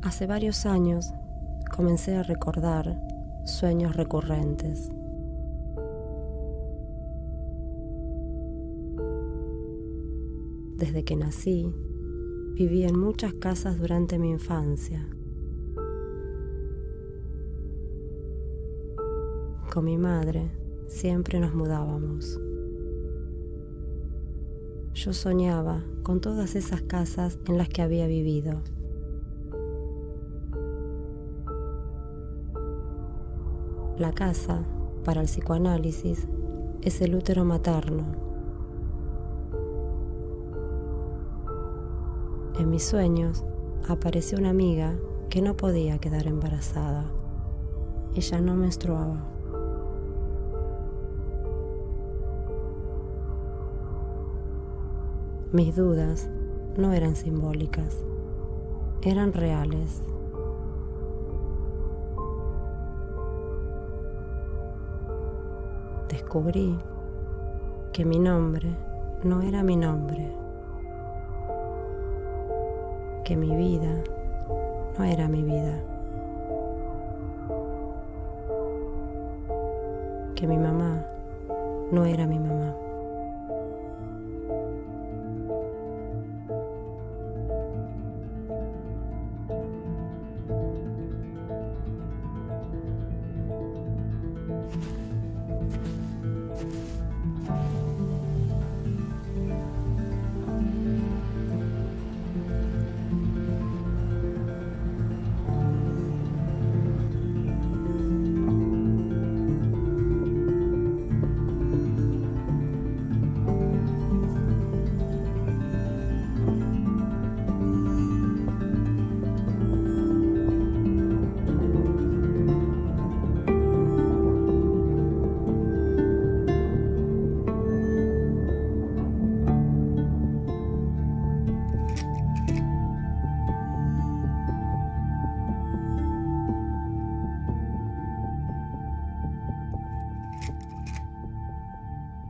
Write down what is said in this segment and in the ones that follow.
Hace varios años comencé a recordar sueños recurrentes. Desde que nací, viví en muchas casas durante mi infancia. Con mi madre siempre nos mudábamos. Yo soñaba con todas esas casas en las que había vivido. La casa, para el psicoanálisis, es el útero materno. En mis sueños apareció una amiga que no podía quedar embarazada. Ella no menstruaba. Mis dudas no eran simbólicas, eran reales. Descubrí que mi nombre no era mi nombre, que mi vida no era mi vida, que mi mamá no era mi mamá.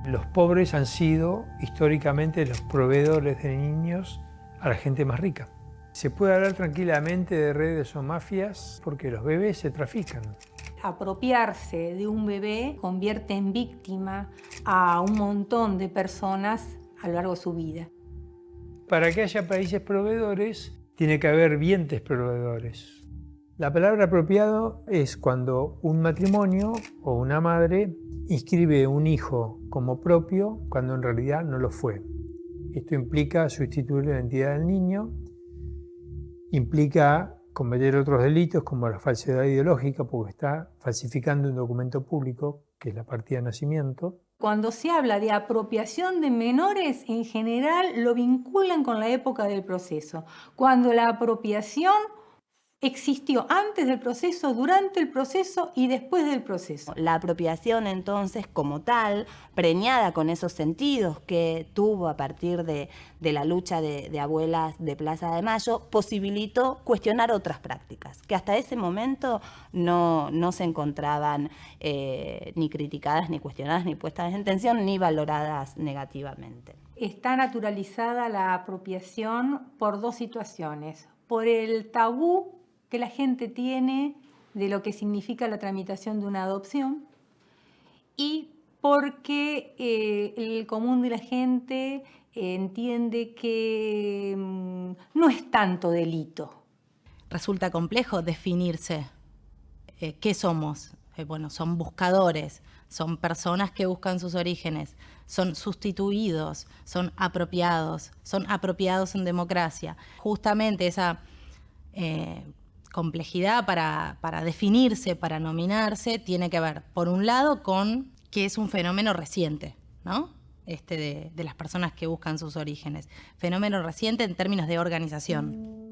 Los pobres han sido históricamente los proveedores de niños a la gente más rica. Se puede hablar tranquilamente de redes o mafias porque los bebés se trafican. Apropiarse de un bebé convierte en víctima a un montón de personas a lo largo de su vida. Para que haya países proveedores, tiene que haber vientres proveedores. La palabra apropiado es cuando un matrimonio o una madre inscribe un hijo como propio cuando en realidad no lo fue. Esto implica sustituir la identidad del niño, implica cometer otros delitos como la falsedad ideológica porque está falsificando un documento público que es la partida de nacimiento. Cuando se habla de apropiación de menores, en general lo vinculan con la época del proceso, cuando la apropiación existió antes del proceso, durante el proceso y después del proceso. La apropiación entonces como tal, preñada con esos sentidos que tuvo a partir de la lucha de abuelas de Plaza de Mayo, posibilitó cuestionar otras prácticas que hasta ese momento no se encontraban ni criticadas, ni cuestionadas, ni puestas en tensión, ni valoradas negativamente. Está naturalizada la apropiación por dos situaciones. Por el tabú que la gente tiene de lo que significa la tramitación de una adopción y porque el común de la gente entiende que no es tanto delito. Resulta complejo definirse qué somos. Bueno, son buscadores, son personas que buscan sus orígenes, son sustituidos, son apropiados en democracia. Justamente esa complejidad para definirse, para nominarse, tiene que ver, por un lado, con que es un fenómeno reciente, ¿no? De las personas que buscan sus orígenes. Fenómeno reciente en términos de organización.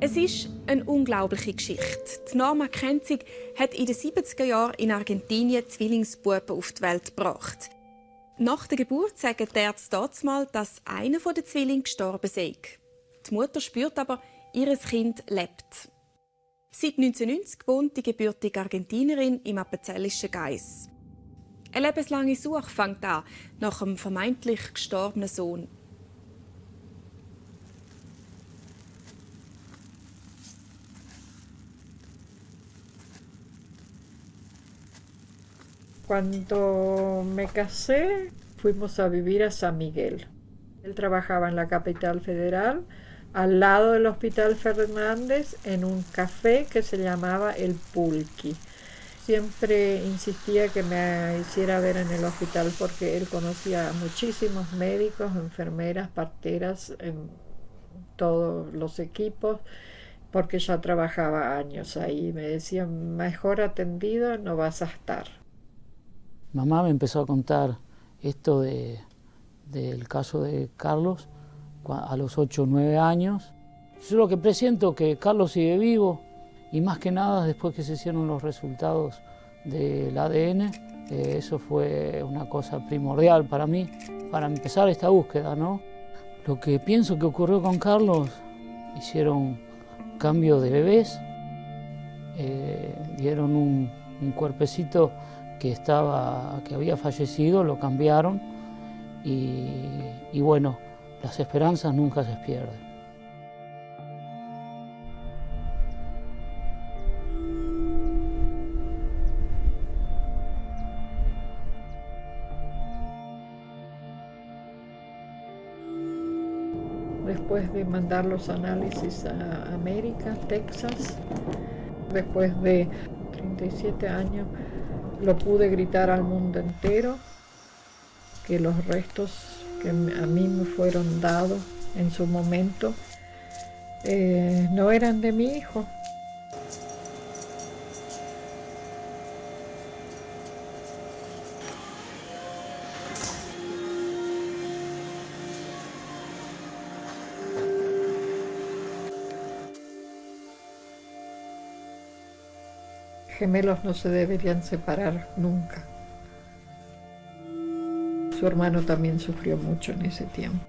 Es ist eine unglaubliche Geschichte. Die Norma Kenzig hat in den 70er Jahren in Argentinien Zwillingsbuben auf die Welt gebracht. Nach der Geburt sagen die Ärzte dazumal, dass einer der Zwillinge gestorben sei. Die Mutter spürt aber, ihr Kind lebt. Seit 1990 wohnt die gebürtige Argentinierin im appenzellischen Gais. Eine lebenslange Suche fängt an nach einem vermeintlich gestorbenen Sohn. Cuando me casé, fuimos a vivir a San Miguel. Él trabajaba en la capital federal, al lado del Hospital Fernández, en un café que se llamaba El Pulqui. Siempre insistía que me hiciera ver en el hospital porque él conocía a muchísimos médicos, enfermeras, parteras, en todos los equipos, porque ya trabajaba años ahí. Me decían, mejor atendido no vas a estar. Mamá me empezó a contar esto del caso de Carlos a los 8 o 9 años. Yo lo que presiento es que Carlos sigue vivo y más que nada después que se hicieron los resultados del ADN, eso fue una cosa primordial para mí, para empezar esta búsqueda, ¿no? Lo que pienso que ocurrió con Carlos, hicieron cambio de bebés, dieron un cuerpecito que había fallecido, lo cambiaron y bueno, las esperanzas nunca se pierden. Después de mandar los análisis a América, Texas, después de 37 años, lo pude gritar al mundo entero que los restos que a mí me fueron dados en su momento no eran de mi hijo. Gemelos no se deberían separar nunca. Su hermano también sufrió mucho en ese tiempo.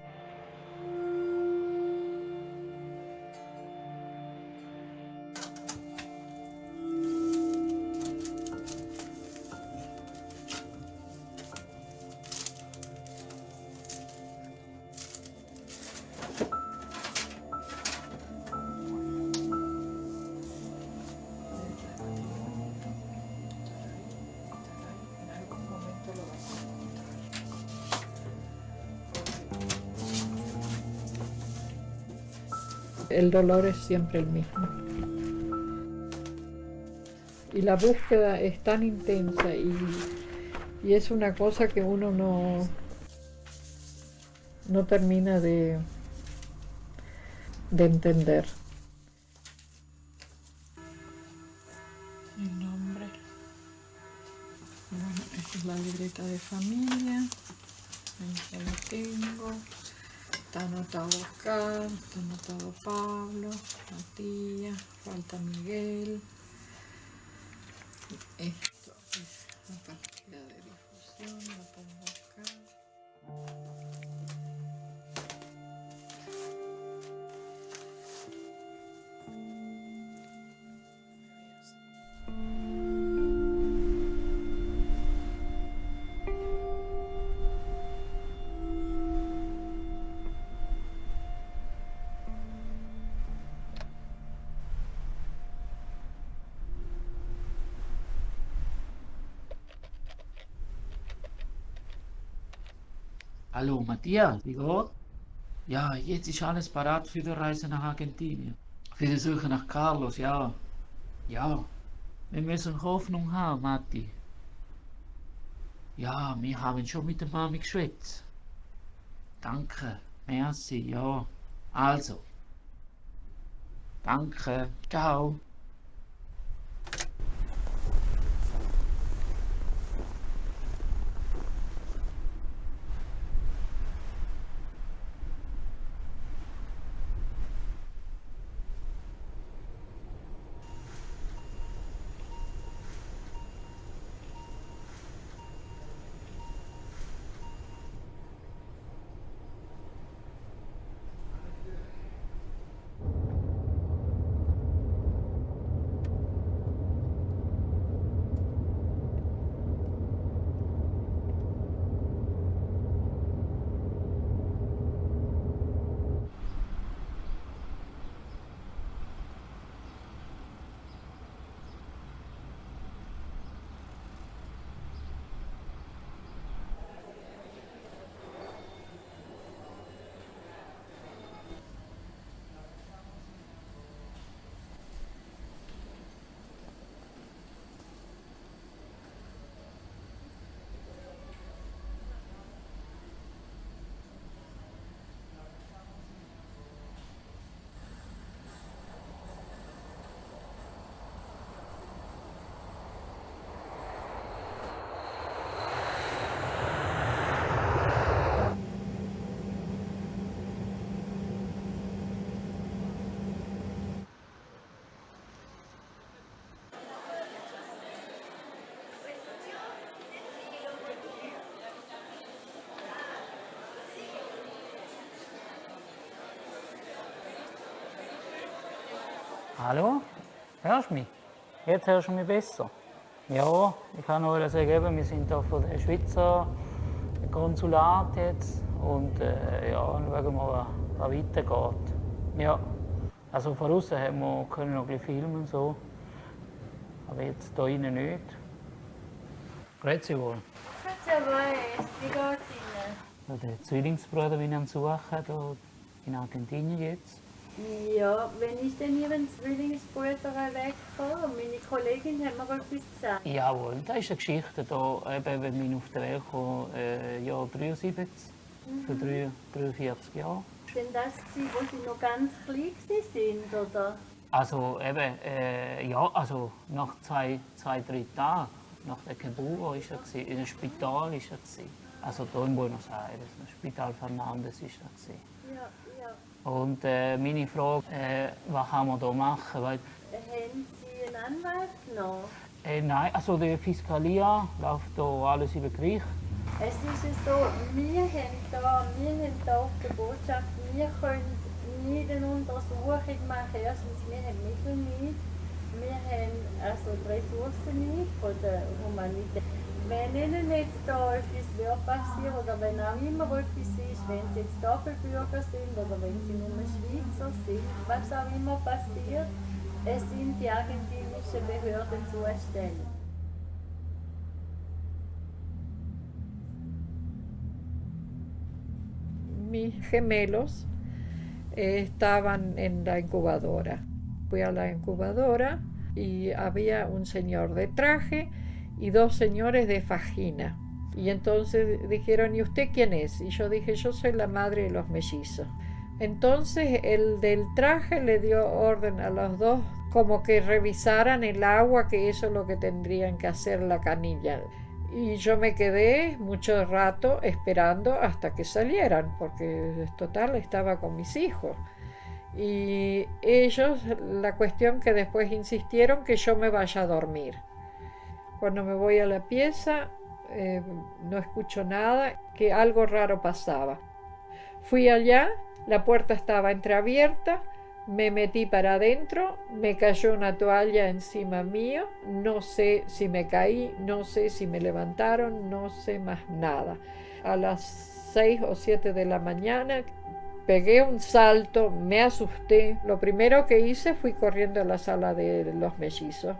El dolor es siempre el mismo. Y la búsqueda es tan intensa y es una cosa que uno no termina de entender. Mi nombre. Bueno, esta es la libreta de familia. Ahí ya lo tengo. Está anotado Oscar, está anotado Pablo, Matías, falta Miguel. Esto es la partida de difusión, la pongo acá. Hallo, Matthias, wie geht's? Ja, jetzt ist alles parat für die Reise nach Argentinien. Für die Suche nach Carlos, ja. Ja, wir müssen Hoffnung haben, Matti. Ja, wir haben schon mit der Mami geschwätzt. Danke, merci, ja. Also. Danke, ciao. Hallo? Hörst du mich? Jetzt hörst du mich besser. Ja, ich kann nur sagen, wir sind hier von der Schweizer Konsulat jetzt und ja, schauen wir mal, was weitergeht. Ja, also von außen haben wir können noch ein bisschen filmen, so. Aber jetzt hier innen nicht. Grüezi wohl. Wie geht's Ihnen? Der Zwillingsbruder bin ich am Suchen, hier in Argentinien jetzt. Ja, wenn ist denn Ihren Zwillingsbruder weggekommen? Meine Kollegin hat mir etwas gesagt. Jawohl, das ist eine Geschichte, da, eben, wenn ich auf die Welt kam, Jahr 73, für 43 Jahre. Ist denn das gewesen, wo Sie noch ganz klein waren, oder? Also eben, ja, also nach zwei, drei Tagen nach der Geburt war er in einem Spital. Also hier in Buenos Aires, im Spital Fernandes war er. Ja, ja. Und meine Frage, was kann man hier machen? Weil, Haben Sie einen Anwalt genommen? nein, also die Fiskalia läuft hier alles über Gericht. Es ist ja so, wir haben da auf der Botschaft, wir können nie eine Untersuchung machen. Erstens, wir haben Mittel nicht. Wir haben also die Ressourcen nicht von der Humanität. Wenn Ihnen jetzt da etwas passieren oder wenn auch immer etwas ist, wenn Sie jetzt Doppelbürger sind oder wenn Sie nur Schweizer sind, was auch immer passiert, es sind die argentinischen Behörden zuständig. Mis gemelos estaban en la incubadora. Fui a la incubadora y había un señor de traje y dos señores de fajina. Y entonces dijeron, ¿y usted quién es? Y yo dije, yo soy la madre de los mellizos. Entonces el del traje le dio orden a los dos como que revisaran el agua, que eso es lo que tendrían que hacer la canilla. Y yo me quedé mucho rato esperando hasta que salieran, porque total estaba con mis hijos. Y ellos, la cuestión que después insistieron que yo me vaya a dormir. Cuando me voy a la pieza, no escucho nada, que algo raro pasaba. Fui allá, la puerta estaba entreabierta, me metí para adentro, me cayó una toalla encima mío, no sé si me caí, no sé si me levantaron, no sé más nada. A las 6 o 7 de la mañana pegué un salto, me asusté. Lo primero que hice fui corriendo a la sala de los mellizos.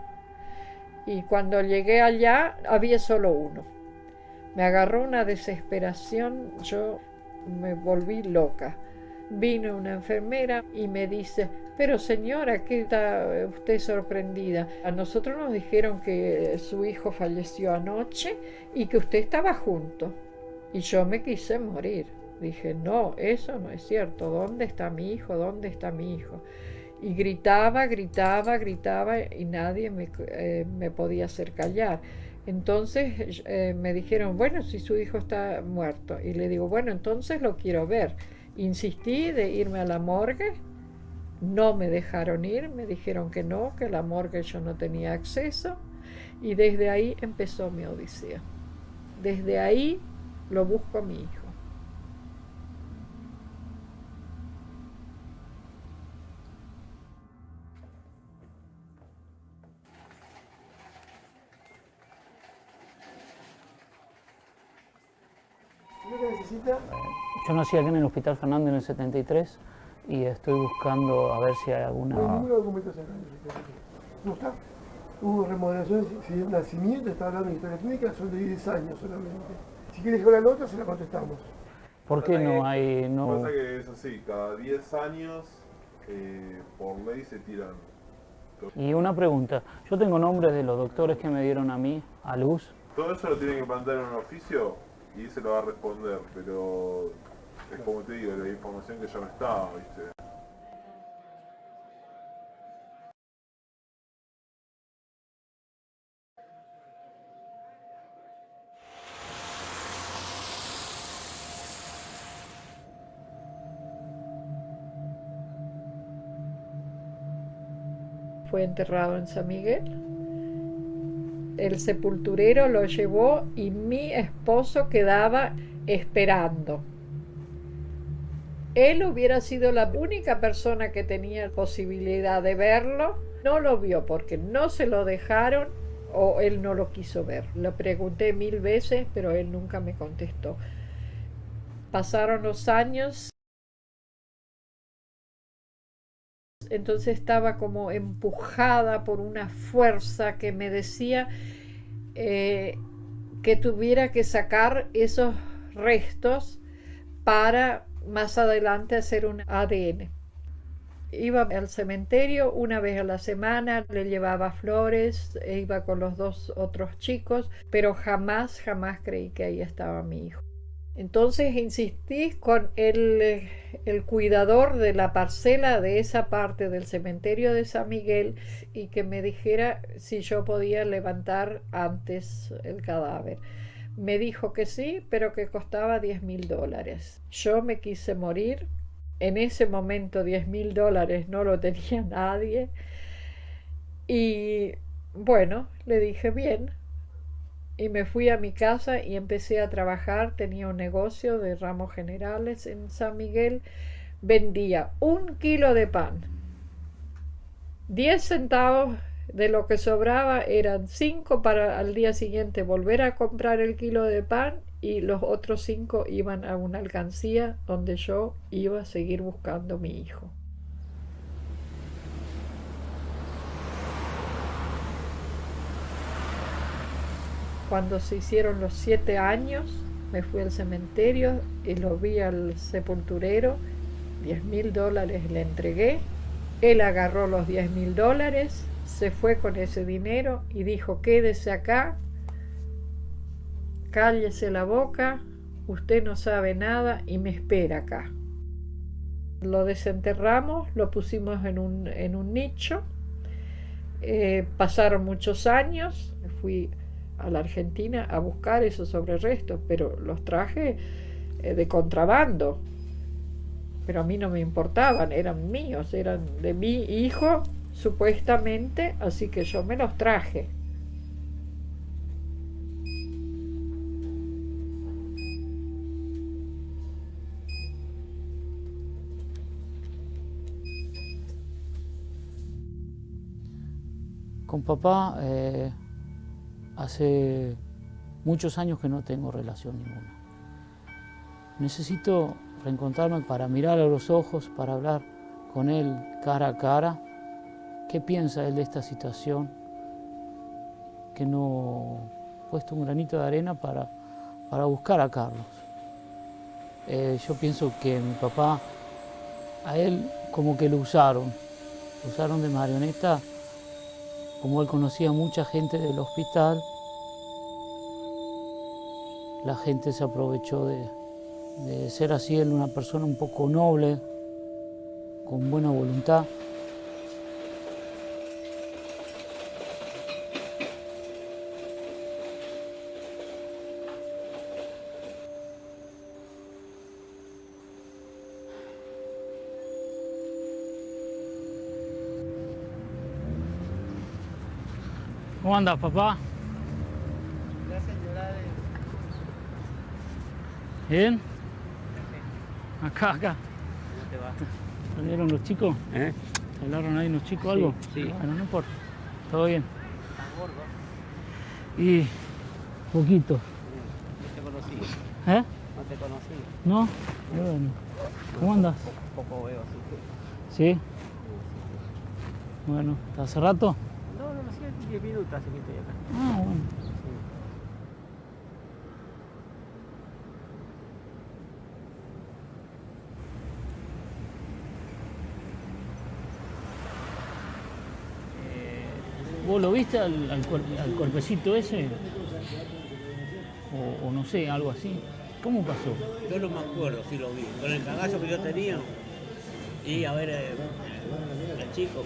Y cuando llegué allá había solo uno. Me agarró una desesperación, yo me volví loca. Vino una enfermera y me dice, pero señora, ¿qué está usted sorprendida? A nosotros nos dijeron que su hijo falleció anoche y que usted estaba junto. Y yo me quise morir. Dije, no, eso no es cierto. ¿Dónde está mi hijo? ¿Dónde está mi hijo? Y gritaba y nadie me podía hacer callar. Entonces me dijeron, bueno, si su hijo está muerto. Y le digo, bueno, entonces lo quiero ver. Insistí de irme a la morgue, no me dejaron ir, me dijeron que no, que a la morgue yo no tenía acceso. Y desde ahí empezó mi odisea. Desde ahí lo busco a mi hijo. ¿Qué necesita? Yo nací aquí en el Hospital Fernández en el 73 y estoy buscando a ver si hay alguna... No hay ninguna documentación. ¿No está? Hubo remodelaciones, si el nacimiento, está hablando de historia clínica, son de 10 años solamente. Si quieres que la nota, se la contestamos. ¿Por qué no hay...? No... Pasa que es así, cada 10 años por ley se tiran. Y una pregunta, yo tengo nombres de los doctores que me dieron a mí a luz. Todo eso lo tienen que mandar en un oficio y se lo va a responder, pero es como te digo, la información que ya no está, ¿viste? Fue enterrado en San Miguel. El sepulturero lo llevó y mi esposo quedaba esperando. Él hubiera sido la única persona que tenía posibilidad de verlo. No lo vio porque no se lo dejaron o él no lo quiso ver. Lo pregunté 1000 veces, pero él nunca me contestó. Pasaron los años. Entonces estaba como empujada por una fuerza que me decía que tuviera que sacar esos restos para más adelante hacer un ADN. Iba al cementerio una vez a la semana, le llevaba flores, iba con los 2 otros chicos, pero jamás creí que ahí estaba mi hijo. Entonces insistí con el cuidador de la parcela de esa parte del cementerio de San Miguel y que me dijera si yo podía levantar antes el cadáver. Me dijo que sí, pero que costaba $10.000. Yo me quise morir. En ese momento $10.000 no lo tenía nadie. Y bueno, le dije bien. Y me fui a mi casa y empecé a trabajar. Tenía un negocio de ramos generales en San Miguel. Vendía 1 kilo de pan. 10 centavos de lo que sobraba eran 5 para al día siguiente volver a comprar el kilo de pan y los otros 5 iban a una alcancía donde yo iba a seguir buscando a mi hijo. Cuando se hicieron los 7 años, me fui al cementerio y lo vi al sepulturero. $10.000 le entregué. Él agarró los $10.000, se fue con ese dinero y dijo: quédese acá, cállese la boca, usted no sabe nada y me espera acá. Lo desenterramos, lo pusimos en un nicho. Pasaron muchos años, fui a la Argentina a buscar esos sobrerestos, pero los traje de contrabando. Pero a mí no me importaban, eran míos, eran de mi hijo, supuestamente, así que yo me los traje. Con papá hace muchos años que no tengo relación ninguna. Necesito reencontrarme para mirar a los ojos, para hablar con él cara a cara. ¿Qué piensa él de esta situación? Que no he puesto un granito de arena para buscar a Carlos. Yo pienso que mi papá, a él como que lo usaron de marioneta. Como él conocía a mucha gente del hospital, la gente se aprovechó de ser así, él una persona un poco noble, con buena voluntad. ¿Cómo andas, papá? La señora de... ¿Bien? Acá. ¿Cómo te va? ¿Salieron los chicos? ¿Hablaron ahí los chicos algo? Sí. Bueno, no importa. Todo bien. ¿Estás gordo? Y poquito. No te conocí. No te conocí. ¿No? Bueno. ¿Cómo andas? Poco veo así. ¿Sí? Bueno, ¿está hace rato? No, sí, 10 minutos hace que estoy acá. Ah, bueno. ¿Vos lo viste al cuerpecito ese? O no sé, algo así. ¿Cómo pasó? Yo no me acuerdo si lo vi. Con el cagazo que yo tenía. Y a ver, el chico.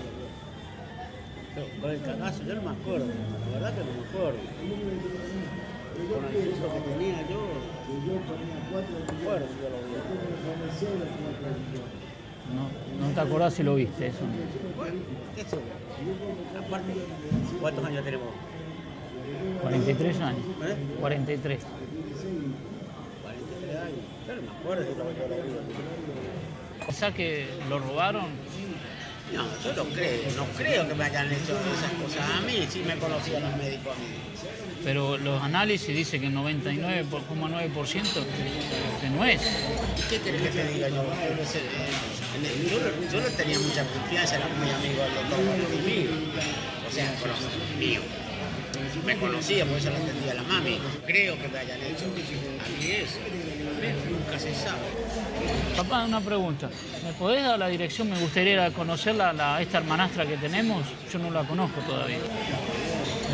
Con el cagazo, yo no me acuerdo. La verdad que no me acuerdo. Con el susto que tenía yo. No me acuerdo si yo lo vi. No te acordás si lo viste, eso. Bueno, qué sé. Aparte, ¿cuántos años tenemos? 43 años. 43. 43 años. Yo no me acuerdo si yo lo vi. ¿Pensás que lo robaron? No, yo no creo que me hayan hecho esas cosas. A mí sí me conocían los médicos a mí. Pero los análisis dicen que el 99,9% que no es. ¿Y qué querés que te diga yo? Yo no tenía mucha confianza, era muy amigo del doctor mío. O sea, mío. Me conocía, por eso lo entendía la mami. Creo que me hayan hecho a mí eso. Nunca se sabe. Papá, una pregunta. ¿Me podés dar la dirección? Me gustaría ir a conocerla, esta hermanastra que tenemos. Yo no la conozco todavía.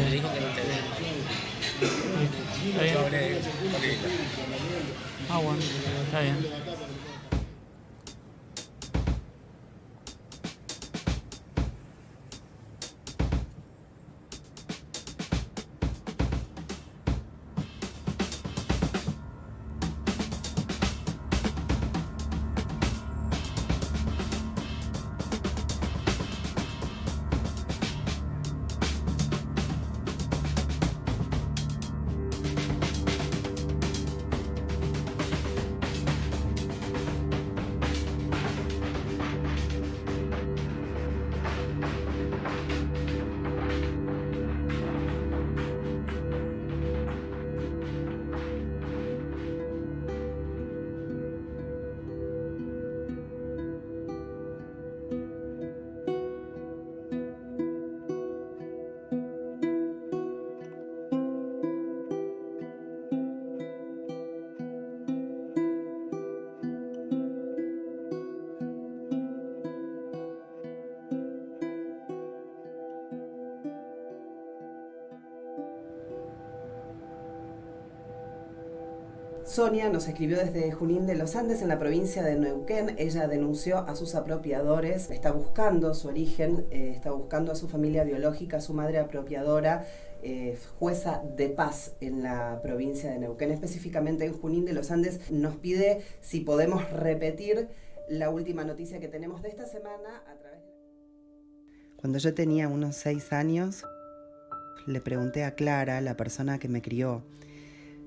Me dijo que no te ve. ¿Está bien? Ah, bueno, está bien. Sonia nos escribió desde Junín de los Andes, en la provincia de Neuquén. Ella denunció a sus apropiadores, está buscando su origen, está buscando a su familia biológica, a su madre apropiadora, jueza de paz en la provincia de Neuquén, específicamente en Junín de los Andes. Nos pide si podemos repetir la última noticia que tenemos de esta semana a través de... Cuando yo tenía unos 6 años, le pregunté a Clara, la persona que me crió,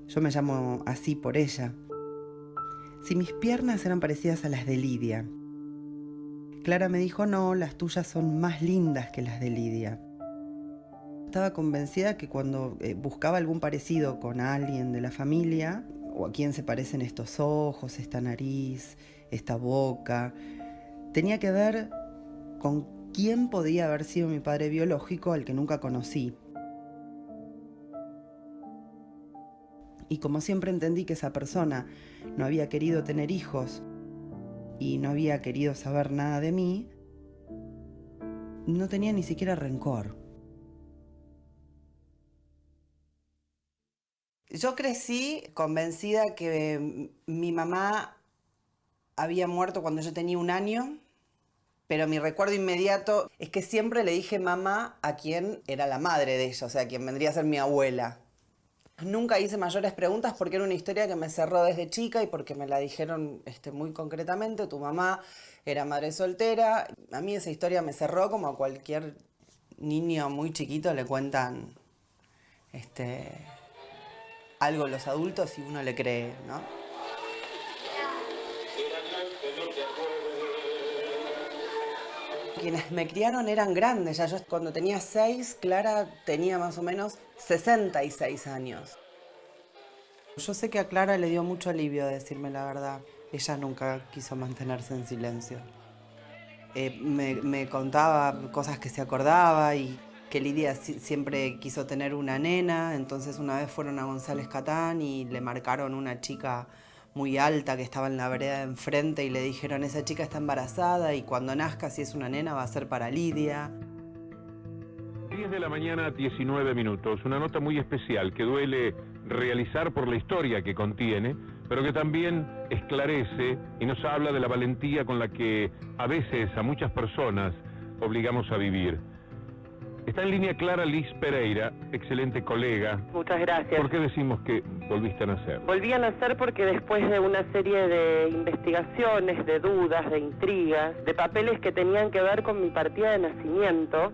yo me llamo así por ella, si mis piernas eran parecidas a las de Lidia. Clara me dijo, no, las tuyas son más lindas que las de Lidia. Estaba convencida que cuando buscaba algún parecido con alguien de la familia, o a quién se parecen estos ojos, esta nariz, esta boca, tenía que ver con quién podía haber sido mi padre biológico, al que nunca conocí. Y como siempre entendí que esa persona no había querido tener hijos y no había querido saber nada de mí, no tenía ni siquiera rencor. Yo crecí convencida que mi mamá había muerto cuando yo tenía 1 año, pero mi recuerdo inmediato es que siempre le dije mamá a quien era la madre de ella, o sea, quien vendría a ser mi abuela. Nunca hice mayores preguntas porque era una historia que me cerró desde chica y porque me la dijeron muy concretamente. Tu mamá era madre soltera. A mí esa historia me cerró, como a cualquier niño muy chiquito le cuentan algo los adultos y uno le cree, ¿no? Quienes me criaron eran grandes, ya yo cuando tenía 6, Clara tenía más o menos 66 años. Yo sé que a Clara le dio mucho alivio decirme la verdad. Ella nunca quiso mantenerse en silencio. Me contaba cosas que se acordaba y que Lidia siempre quiso tener una nena, entonces una vez fueron a González Catán y le marcaron una chica muy alta que estaba en la vereda de enfrente y le dijeron, esa chica está embarazada y cuando nazca, si es una nena, va a ser para Lidia. 10 de la mañana, 19 minutos. Una nota muy especial que duele realizar por la historia que contiene, pero que también esclarece y nos habla de la valentía con la que a veces a muchas personas obligamos a vivir. Está en línea Clara Liz Pereira, excelente colega. Muchas gracias. ¿Por qué decimos que volviste a nacer? Volví a nacer porque después de una serie de investigaciones, de dudas, de intrigas, de papeles que tenían que ver con mi partida de nacimiento,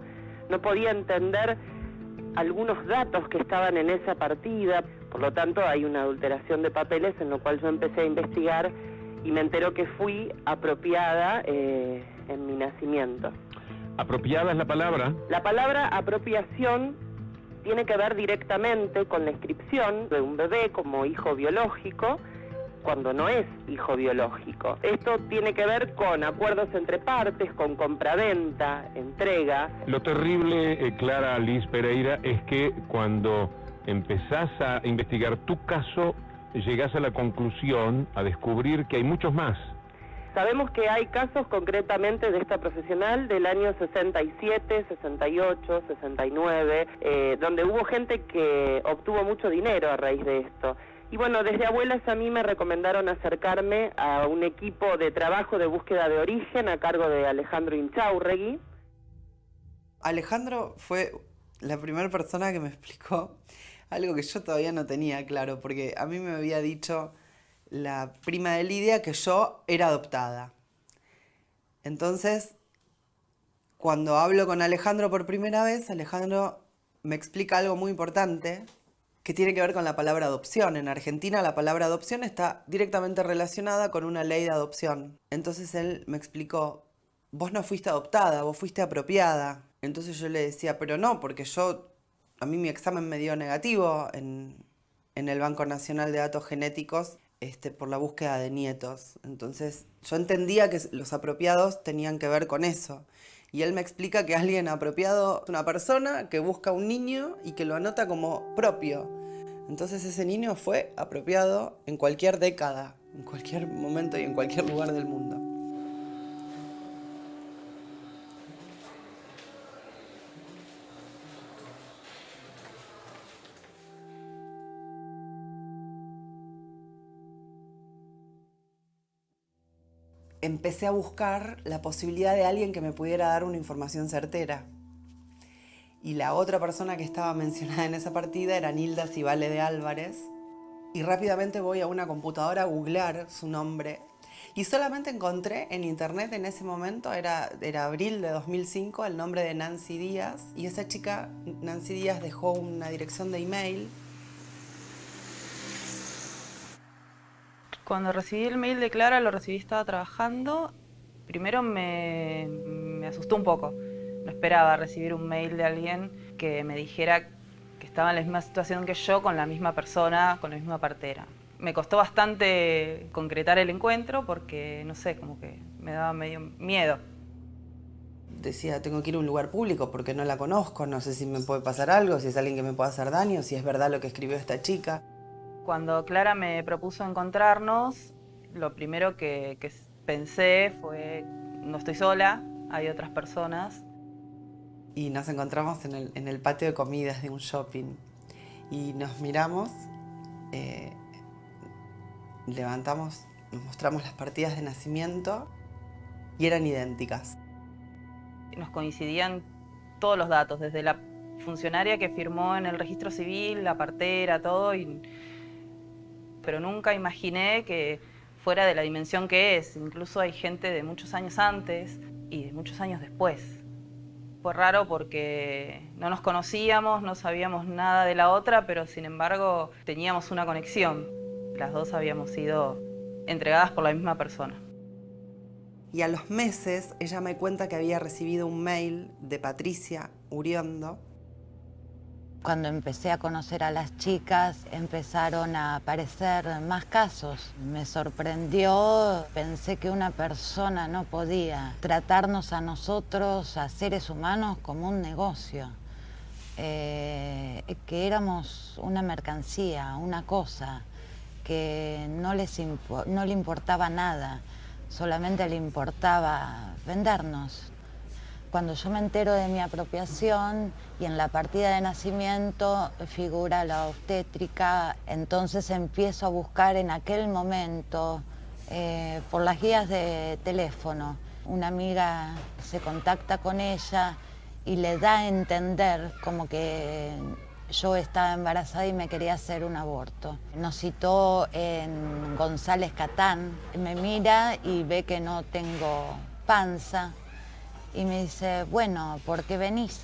no podía entender algunos datos que estaban en esa partida. Por lo tanto, hay una adulteración de papeles en lo cual yo empecé a investigar y me enteró que fui apropiada en mi nacimiento. ¿Apropiada es la palabra? La palabra apropiación tiene que ver directamente con la inscripción de un bebé como hijo biológico, cuando no es hijo biológico. Esto tiene que ver con acuerdos entre partes, con compraventa, entrega. Lo terrible, Clara Liz Pereira, es que cuando empezás a investigar tu caso, llegás a la conclusión, a descubrir que hay muchos más. Sabemos que hay casos concretamente de esta profesional del año 67, 68, 69, donde hubo gente que obtuvo mucho dinero a raíz de esto. Y bueno, desde Abuelas a mí me recomendaron acercarme a un equipo de trabajo de búsqueda de origen a cargo de Alejandro Inchaurregui. Alejandro fue la primera persona que me explicó algo que yo todavía no tenía claro, porque a mí me había dicho la prima de Lidia que yo era adoptada. Entonces, cuando hablo con Alejandro por primera vez, Alejandro me explica algo muy importante que tiene que ver con la palabra adopción. En Argentina la palabra adopción está directamente relacionada con una ley de adopción. Entonces él me explicó, vos no fuiste adoptada, vos fuiste apropiada. Entonces yo le decía, pero no, porque a mí mi examen me dio negativo en el Banco Nacional de Datos Genéticos por la búsqueda de nietos. Entonces yo entendía que los apropiados tenían que ver con eso. Y él me explica que alguien apropiado es una persona que busca un niño y que lo anota como propio. Entonces ese niño fue apropiado en cualquier década, en cualquier momento y en cualquier lugar del mundo. Empecé a buscar la posibilidad de alguien que me pudiera dar una información certera. Y la otra persona que estaba mencionada en esa partida era Nilda Cibale de Álvarez. Y rápidamente voy a una computadora a googlear su nombre. Y solamente encontré en internet en ese momento, era abril de 2005, el nombre de Nancy Díaz. Y esa chica, Nancy Díaz, dejó una dirección de email. Cuando recibí el mail de Clara, estaba trabajando. Primero me asustó un poco. No esperaba recibir un mail de alguien que me dijera que estaba en la misma situación que yo, con la misma persona, con la misma partera. Me costó bastante concretar el encuentro porque, no sé, como que me daba medio miedo. Decía, tengo que ir a un lugar público porque no la conozco, no sé si me puede pasar algo, si es alguien que me pueda hacer daño, si es verdad lo que escribió esta chica. Cuando Clara me propuso encontrarnos, lo primero que pensé fue, no estoy sola, hay otras personas. Y nos encontramos en el patio de comidas de un shopping. Y nos miramos, levantamos, nos mostramos las partidas de nacimiento y eran idénticas. Nos coincidían todos los datos, desde la funcionaria que firmó en el registro civil, la partera, todo. Pero nunca imaginé que fuera de la dimensión que es. Incluso hay gente de muchos años antes y de muchos años después. Fue raro porque no nos conocíamos, no sabíamos nada de la otra, pero sin embargo teníamos una conexión. Las dos habíamos sido entregadas por la misma persona. Y a los meses ella me cuenta que había recibido un mail de Patricia Uriondo. Cuando empecé a conocer a las chicas, empezaron a aparecer más casos. Me sorprendió, pensé que una persona no podía tratarnos a nosotros, a seres humanos, como un negocio. Que éramos una mercancía, una cosa, que no le importaba nada, solamente le importaba vendernos. Cuando yo me entero de mi apropiación y en la partida de nacimiento figura la obstétrica, entonces empiezo a buscar en aquel momento por las guías de teléfono. Una amiga se contacta con ella y le da a entender como que yo estaba embarazada y me quería hacer un aborto. Nos citó en González Catán, me mira y ve que no tengo panza. Y me dice, bueno, ¿por qué venís?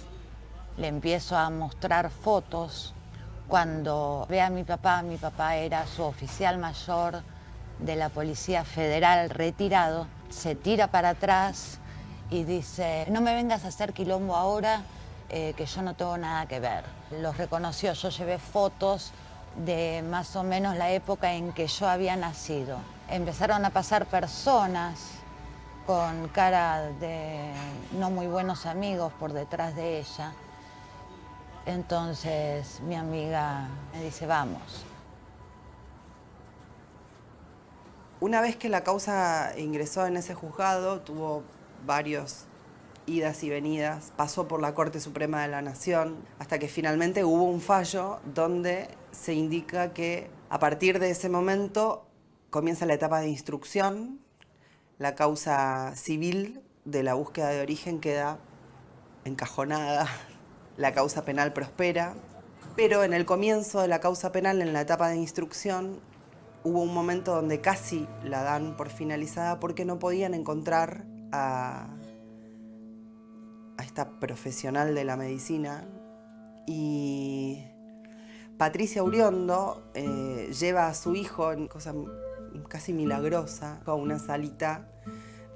Le empiezo a mostrar fotos. Cuando ve a mi papá era su oficial mayor de la Policía Federal retirado, se tira para atrás y dice: no me vengas a hacer quilombo ahora, que yo no tengo nada que ver. Los reconoció, yo llevé fotos de más o menos la época en que yo había nacido. Empezaron a pasar personas con cara de no muy buenos amigos por detrás de ella. Entonces mi amiga me dice: vamos. Una vez que la causa ingresó en ese juzgado, tuvo varios idas y venidas, pasó por la Corte Suprema de la Nación, hasta que finalmente hubo un fallo donde se indica que a partir de ese momento comienza la etapa de instrucción, la causa civil de la búsqueda de origen queda encajonada, la causa penal prospera, pero en el comienzo de la causa penal, en la etapa de instrucción, hubo un momento donde casi la dan por finalizada porque no podían encontrar a esta profesional de la medicina, y Patricia Uriondo lleva a su hijo, en cosa casi milagrosa, a una salita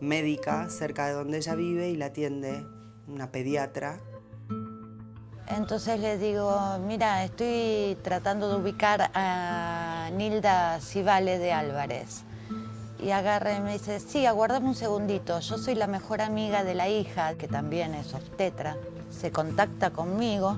médica cerca de donde ella vive, y la atiende una pediatra. Entonces le digo: mira, estoy tratando de ubicar a Nilda Civale de Álvarez. Y agarra y me dice: sí, aguardame un segundito, yo soy la mejor amiga de la hija, que también es obstetra. Se contacta conmigo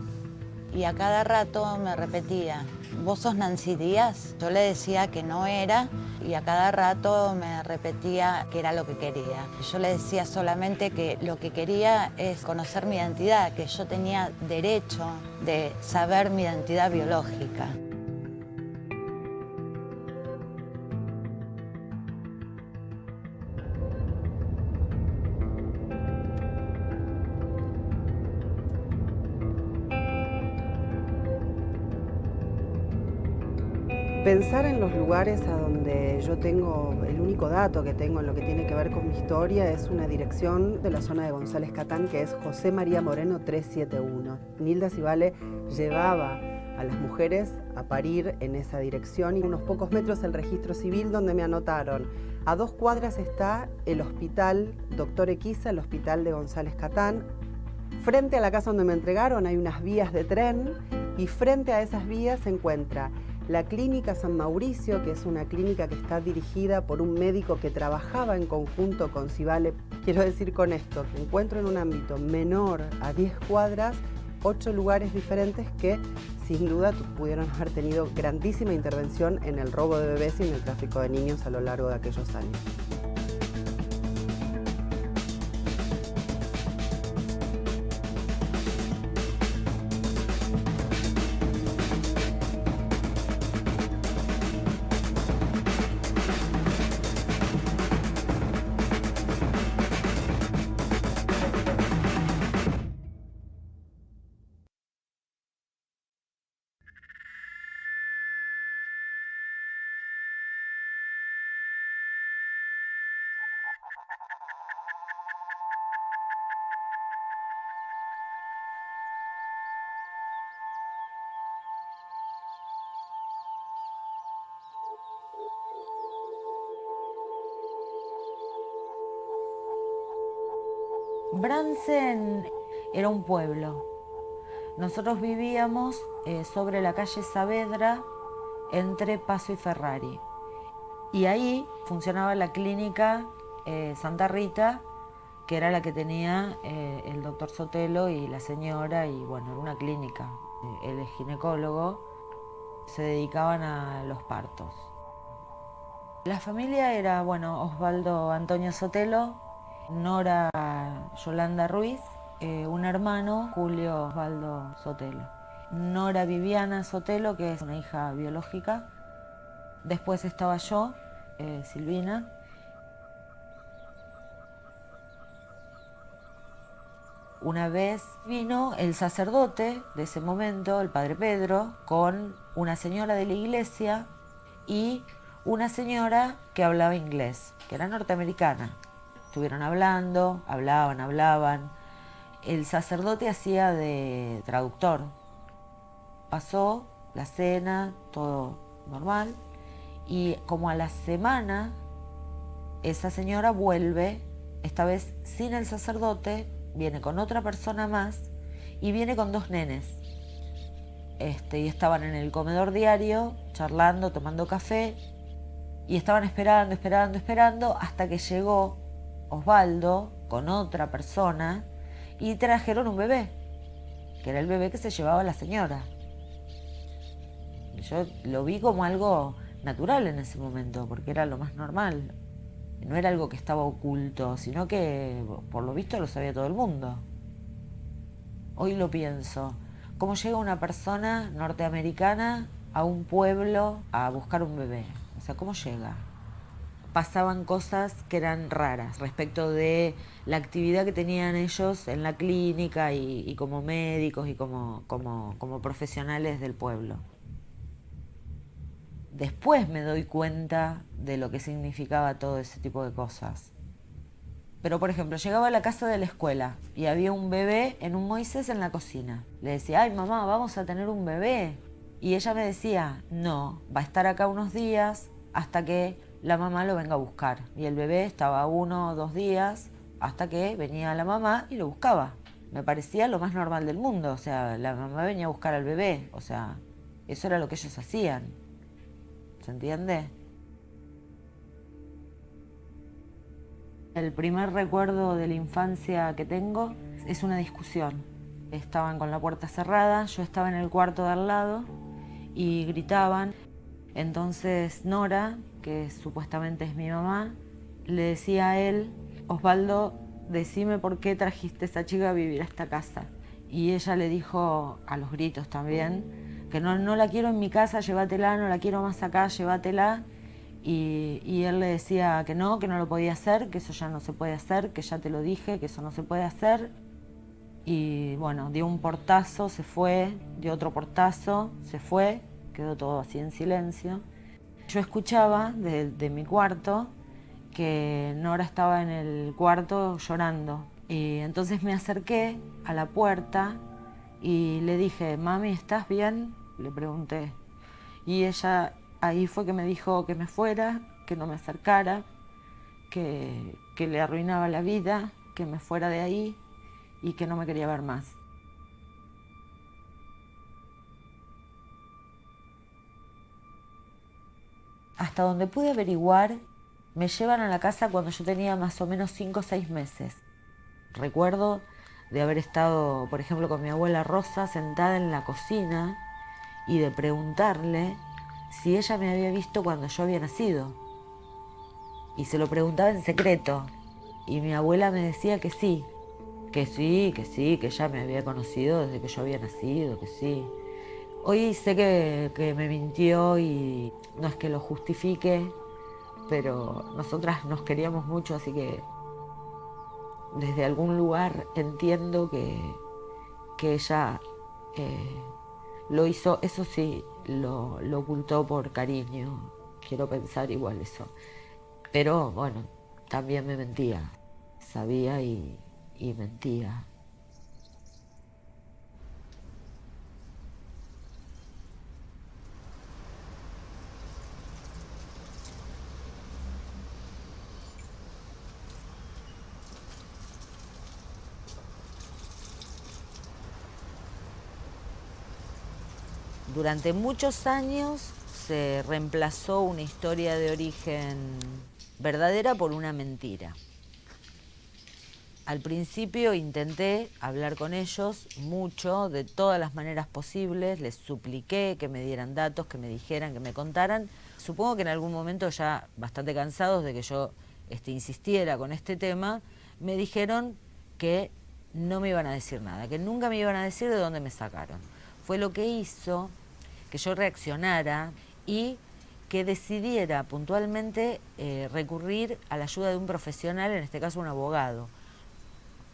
y a cada rato me repetía: ¿vos sos Nancy Díaz? Yo le decía que no era, y a cada rato me repetía que era lo que quería. Yo le decía solamente que lo que quería es conocer mi identidad, que yo tenía derecho de saber mi identidad biológica. Pensar en los lugares a donde yo tengo, el único dato que tengo en lo que tiene que ver con mi historia es una dirección de la zona de González Catán, que es José María Moreno 371. Nilda Civale llevaba a las mujeres a parir en esa dirección, y unos pocos metros el registro civil donde me anotaron. A 2 cuadras está el hospital Doctor Equiza, el hospital de González Catán. Frente a la casa donde me entregaron hay unas vías de tren, y frente a esas vías se encuentra la Clínica San Mauricio, que es una clínica que está dirigida por un médico que trabajaba en conjunto con Civale. Quiero decir con esto que encuentro en un ámbito menor a 10 cuadras 8 lugares diferentes que sin duda pudieron haber tenido grandísima intervención en el robo de bebés y en el tráfico de niños a lo largo de aquellos años. Bransen era un pueblo. Nosotros vivíamos sobre la calle Saavedra, entre Paso y Ferrari. Y ahí funcionaba la clínica Santa Rita, que era la que tenía el doctor Sotelo y la señora, y bueno, era una clínica. Él es ginecólogo, se dedicaban a los partos. La familia era, bueno, Osvaldo Antonio Sotelo, Nora Yolanda Ruiz, un hermano, Julio Osvaldo Sotelo. Nora Viviana Sotelo, que es una hija biológica. Después estaba yo, Silvina. Una vez vino el sacerdote de ese momento, el padre Pedro, con una señora de la iglesia y una señora que hablaba inglés, que era norteamericana. Estuvieron hablando, hablaban. El sacerdote hacía de traductor. Pasó la cena, todo normal, Y como a la semana, esa señora vuelve, esta vez sin el sacerdote, viene con otra persona más y viene con 2 nenes. Y estaban en el comedor diario, charlando, tomando café, y estaban esperando, hasta que llegó Osvaldo con otra persona y trajeron un bebé, que era el bebé que se llevaba la señora. Yo lo vi como algo natural en ese momento, porque era lo más normal. No era algo que estaba oculto, sino que por lo visto lo sabía todo el mundo. Hoy lo pienso. ¿Cómo llega una persona norteamericana a un pueblo a buscar un bebé? O sea, ¿cómo llega? Pasaban cosas que eran raras respecto de la actividad que tenían ellos en la clínica y como médicos y como profesionales del pueblo. Después me doy cuenta de lo que significaba todo ese tipo de cosas. Pero, por ejemplo, llegaba a la casa de la escuela y había un bebé en un Moisés en la cocina. Le decía, ay mamá, vamos a tener un bebé. Y ella me decía, no, va a estar acá unos días hasta que la mamá lo venga a buscar. Y el bebé estaba 1 o 2 días hasta que venía la mamá y lo buscaba. Me parecía lo más normal del mundo. O sea, la mamá venía a buscar al bebé. O sea, eso era lo que ellos hacían. ¿Se entiende? El primer recuerdo de la infancia que tengo es una discusión. Estaban con la puerta cerrada, yo estaba en el cuarto de al lado y gritaban. Entonces Nora, que supuestamente es mi mamá, le decía a él, Osvaldo, decime por qué trajiste a esa chica a vivir a esta casa. Y ella le dijo, a los gritos también, que no la quiero en mi casa, llévatela, no la quiero más acá, llévatela. Y él le decía que no lo podía hacer, que eso ya no se puede hacer, que ya te lo dije, que eso no se puede hacer. Y bueno, dio un portazo, se fue, dio otro portazo, se fue, quedó todo así en silencio. Yo escuchaba de mi cuarto que Nora estaba en el cuarto llorando. Y entonces me acerqué a la puerta y le dije, mami, ¿estás bien? Le pregunté. Y ella ahí fue que me dijo que me fuera, que no me acercara, que le arruinaba la vida, que me fuera de ahí y que no me quería ver más. Hasta donde pude averiguar, me llevan a la casa cuando yo tenía más o menos 5 o 6 meses. Recuerdo de haber estado, por ejemplo, con mi abuela Rosa sentada en la cocina y de preguntarle si ella me había visto cuando yo había nacido. Y se lo preguntaba en secreto. Y mi abuela me decía que sí, que ella me había conocido desde que yo había nacido, que sí. Hoy sé que me mintió y no es que lo justifique, pero nosotras nos queríamos mucho, así que desde algún lugar entiendo que ella lo hizo, eso sí, lo ocultó por cariño, quiero pensar igual eso. Pero bueno, también me mentía, sabía y mentía. Durante muchos años se reemplazó una historia de origen verdadera por una mentira. Al principio intenté hablar con ellos mucho, de todas las maneras posibles, les supliqué que me dieran datos, que me dijeran, que me contaran. Supongo que en algún momento, ya bastante cansados de que yo insistiera con este tema, me dijeron que no me iban a decir nada, que nunca me iban a decir de dónde me sacaron. Fue lo que hizo que yo reaccionara y que decidiera puntualmente recurrir a la ayuda de un profesional, en este caso un abogado.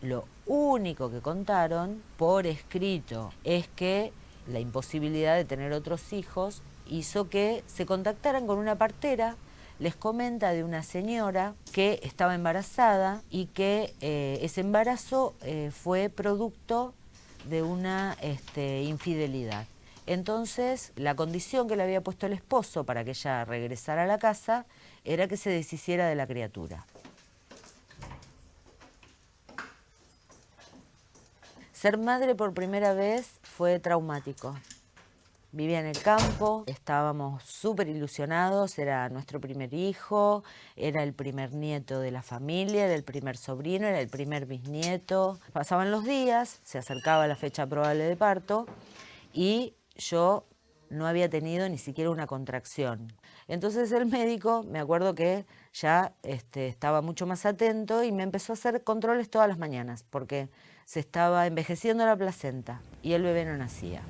Lo único que contaron por escrito es que la imposibilidad de tener otros hijos hizo que se contactaran con una partera. Les comenta de una señora que estaba embarazada y que ese embarazo fue producto de una infidelidad. Entonces, la condición que le había puesto el esposo para que ella regresara a la casa era que se deshiciera de la criatura. Ser madre por primera vez fue traumático. Vivía en el campo, estábamos súper ilusionados, era nuestro primer hijo, era el primer nieto de la familia, era el primer sobrino, era el primer bisnieto. Pasaban los días, se acercaba la fecha probable de parto y yo no había tenido ni siquiera una contracción. Entonces el médico, me acuerdo que ya estaba mucho más atento y me empezó a hacer controles todas las mañanas porque se estaba envejeciendo la placenta y el bebé no nacía.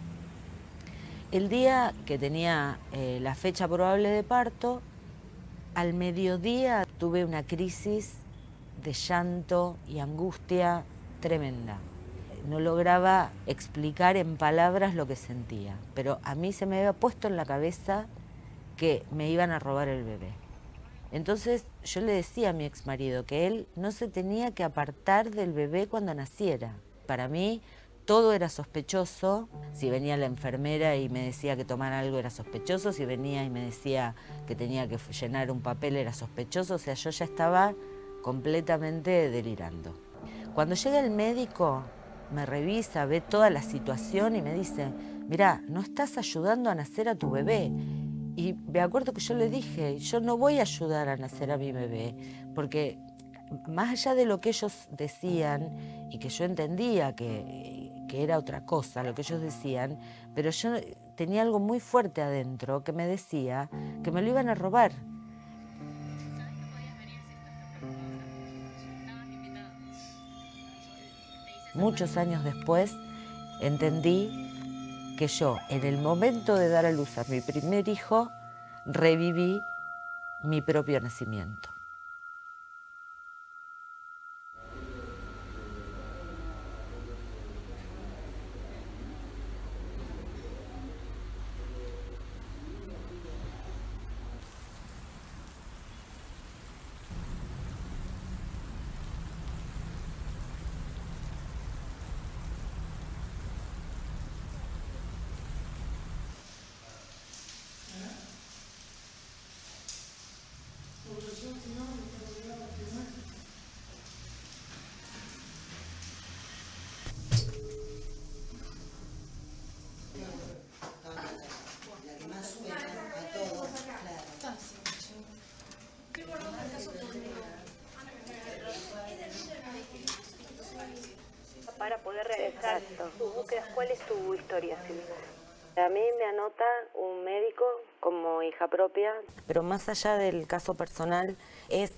El día que tenía la fecha probable de parto, al mediodía tuve una crisis de llanto y angustia tremenda. No lograba explicar en palabras lo que sentía, pero a mí se me había puesto en la cabeza que me iban a robar el bebé. Entonces yo le decía a mi exmarido que él no se tenía que apartar del bebé cuando naciera. Para mí todo era sospechoso. Si venía la enfermera y me decía que tomara algo era sospechoso, si venía y me decía que tenía que llenar un papel era sospechoso, o sea, yo ya estaba completamente delirando. Cuando llega el médico, me revisa, ve toda la situación y me dice, mirá, no estás ayudando a nacer a tu bebé. Y me acuerdo que yo le dije, yo no voy a ayudar a nacer a mi bebé, porque más allá de lo que ellos decían, y que yo entendía que era otra cosa lo que ellos decían, pero yo tenía algo muy fuerte adentro que me decía que me lo iban a robar. Muchos años después entendí que yo, en el momento de dar a luz a mi primer hijo, reviví mi propio nacimiento. Para poder realizar tus búsquedas, ¿cuál es tu historia, Silvia? A mí me anota un médico como hija propia, pero más allá del caso personal es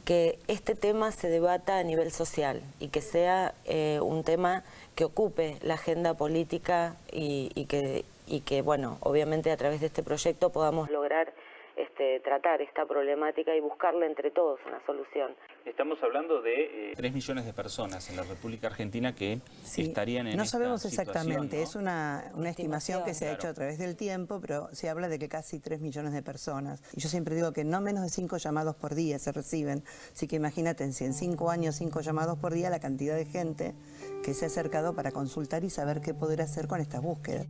que este tema se debata a nivel social y que sea un tema que ocupe la agenda política y que, bueno, obviamente a través de este proyecto podamos lograr tratar esta problemática y buscarle entre todos una solución. Estamos hablando de 3 millones de personas en la República Argentina que estarían en no esta sabemos situación, exactamente, ¿no? Es una estimación que se ha hecho Claro. a través del tiempo, pero se habla de que casi 3 millones de personas. Y yo siempre digo que no menos de 5 llamados por día se reciben. Así que imagínate, si en 5 años 5 llamados por día, la cantidad de gente que se ha acercado para consultar y saber qué poder hacer con estas búsquedas.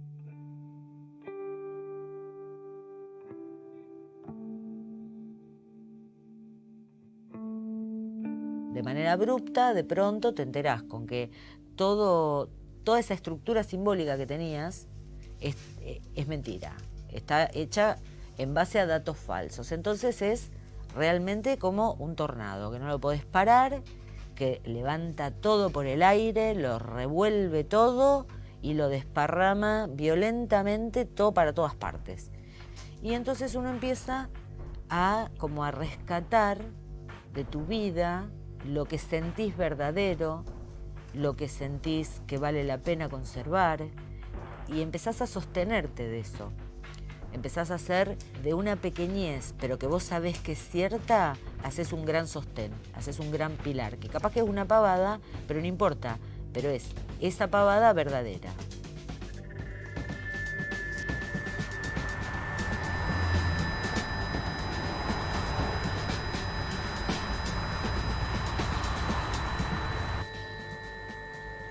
De manera abrupta, de pronto te enterás con que toda esa estructura simbólica que tenías es mentira. Está hecha en base a datos falsos. Entonces es realmente como un tornado, que no lo podés parar, que levanta todo por el aire, lo revuelve todo y lo desparrama violentamente todo para todas partes. Y entonces uno empieza como a rescatar de tu vida lo que sentís verdadero, lo que sentís que vale la pena conservar, y empezás a sostenerte de eso. Empezás a hacer de una pequeñez, pero que vos sabés que es cierta, haces un gran sostén, haces un gran pilar, que capaz que es una pavada, pero no importa, pero es esa pavada verdadera.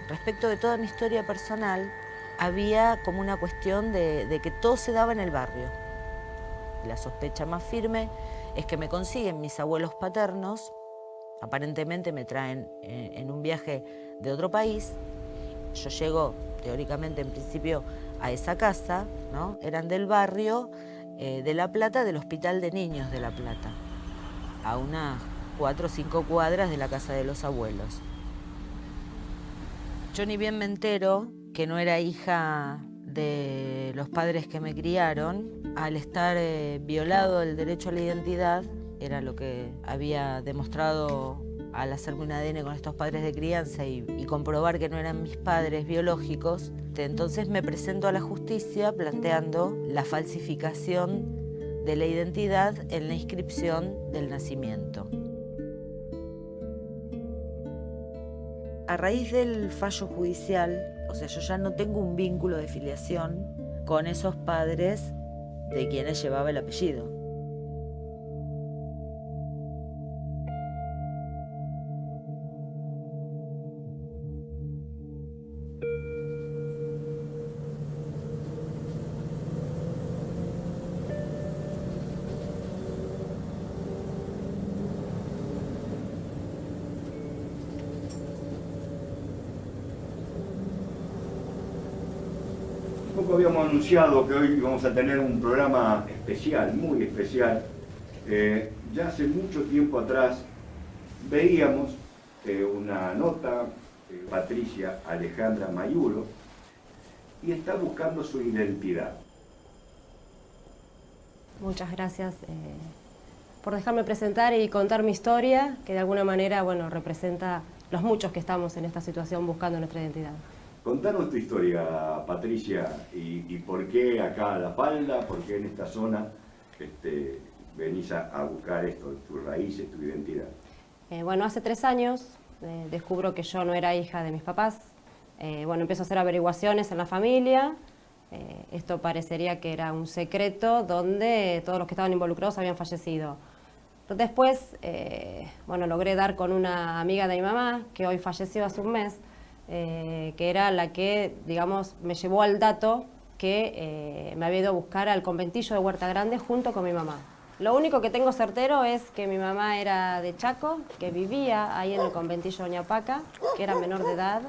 Respecto de toda mi historia personal, había como una cuestión de que todo se daba en el barrio. La sospecha más firme es que me consiguen mis abuelos paternos, aparentemente me traen en un viaje de otro país. Yo llego, teóricamente, en principio, a esa casa, ¿no? Eran del barrio de La Plata, del Hospital de Niños de La Plata, a unas 4 o 5 cuadras de la casa de los abuelos. Yo ni bien me entero que no era hija de los padres que me criaron. Al estar violado el derecho a la identidad, era lo que había demostrado al hacerme un ADN con estos padres de crianza y comprobar que no eran mis padres biológicos. Entonces me presento a la justicia planteando la falsificación de la identidad en la inscripción del nacimiento. A raíz del fallo judicial, o sea, yo ya no tengo un vínculo de filiación con esos padres de quienes llevaba el apellido. Habíamos anunciado que hoy íbamos a tener un programa especial, muy especial. Ya hace mucho tiempo atrás veíamos una nota de Patricia Alejandra Mayulo y está buscando su identidad. Muchas gracias por dejarme presentar y contar mi historia, que de alguna manera, bueno, representa los muchos que estamos en esta situación buscando nuestra identidad. Contanos tu historia, Patricia, y por qué acá a La Falda, por qué en esta zona venís a buscar esto, tus raíces, tu identidad. Bueno, hace 3 años descubro que yo no era hija de mis papás. Bueno, empiezo a hacer averiguaciones en la familia. Esto parecería que era un secreto donde todos los que estaban involucrados habían fallecido. Después, bueno, logré dar con una amiga de mi mamá, que hoy falleció hace un mes, que era la que, digamos, me llevó al dato que me había ido a buscar al conventillo de Huerta Grande junto con mi mamá. Lo único que tengo certero es que mi mamá era de Chaco, que vivía ahí en el conventillo Doña Paca, que era menor de edad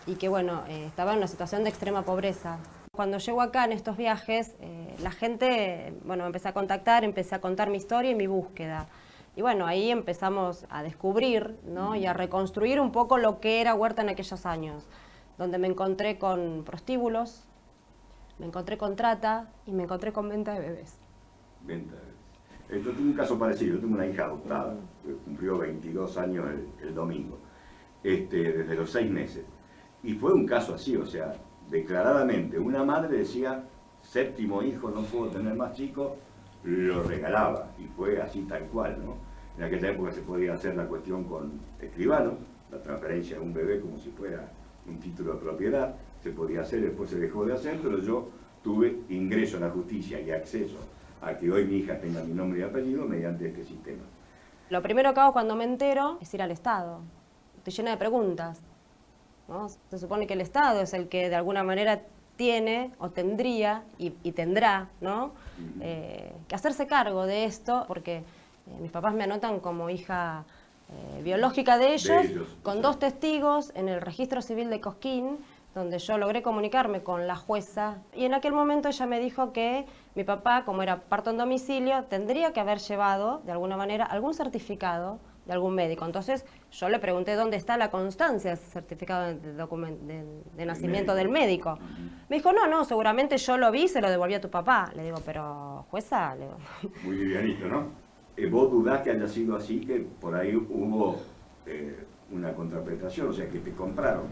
y que, bueno, estaba en una situación de extrema pobreza. Cuando llego acá en estos viajes, la gente, bueno, me empecé a contactar, empecé a contar mi historia y mi búsqueda. Y bueno, ahí empezamos a descubrir, ¿no? Y a reconstruir un poco lo que era Huerta en aquellos años, donde me encontré con prostíbulos, me encontré con trata y me encontré con venta de bebés. Venta de bebés. Yo tengo un caso parecido, yo tengo una hija adoptada, que cumplió 22 años el domingo, desde los 6 meses. Y fue un caso así, o sea, declaradamente, una madre decía, 7º hijo, no puedo tener más chicos, lo regalaba, y fue así tal cual, ¿no? En aquella época se podía hacer la cuestión con escribanos, la transferencia de un bebé como si fuera un título de propiedad, se podía hacer, después se dejó de hacer, pero yo tuve ingreso a la justicia y acceso a que hoy mi hija tenga mi nombre y apellido mediante este sistema. Lo primero que hago cuando me entero es ir al Estado. Estoy llena de preguntas, ¿no? Se supone que el Estado es el que de alguna manera tiene o tendría y tendrá, ¿no? Que hacerse cargo de esto, porque mis papás me anotan como hija biológica de ellos, con 2 testigos en el registro civil de Cosquín, donde yo logré comunicarme con la jueza, y en aquel momento ella me dijo que mi papá, como era parto en domicilio, tendría que haber llevado, de alguna manera, algún certificado de algún médico. Entonces yo le pregunté dónde está la constancia de ese certificado de nacimiento del médico. Me dijo, no, seguramente yo lo vi y se lo devolví a tu papá. Le digo, pero jueza, le digo. Muy livianito, ¿no? ¿Vos dudás que haya sido así, que por ahí hubo una contraprestación, o sea, que te compraron?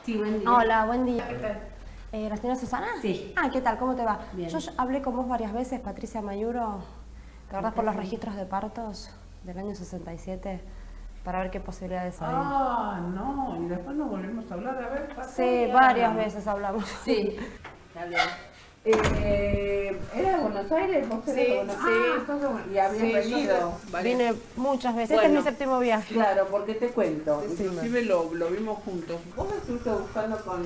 Sí, buen día. Hola, buen día. ¿Qué tal? ¿La señora Susana? Sí. Ah, ¿qué tal? ¿Cómo te va? Bien. Yo hablé con vos varias veces, Patricia Mayuro, ¿te acordás por los Ok. registros de partos del año 67? Para ver qué posibilidades hay. Ah, no, y después nos volvemos a hablar, a ver. Sí, varias veces hablamos. Sí. Dale. ¿Era de Buenos Aires? ¿Vos eres de Buenos Aires? Sos de Buenos- y habías Sí, venido. Vine muchas veces. Bueno, Este es mi séptimo viaje. Claro, porque te cuento. Decime. Inclusive lo vimos juntos. Vos estuviste buscando con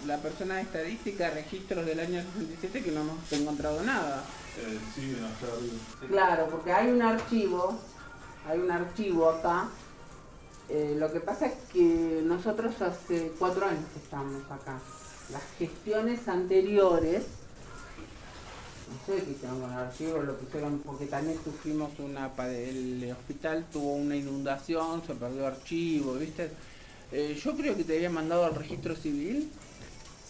la persona de estadística registros del año 67 que no hemos encontrado nada. Sí, no está bien. Claro, porque hay un archivo acá. Lo que pasa es que nosotros hace 4 años que estamos acá. Las gestiones anteriores, no sé qué hicieron con el archivo, lo pusieron porque también sufrimos el hospital tuvo una inundación, se perdió archivo, ¿viste? Yo creo que te había mandado al registro civil,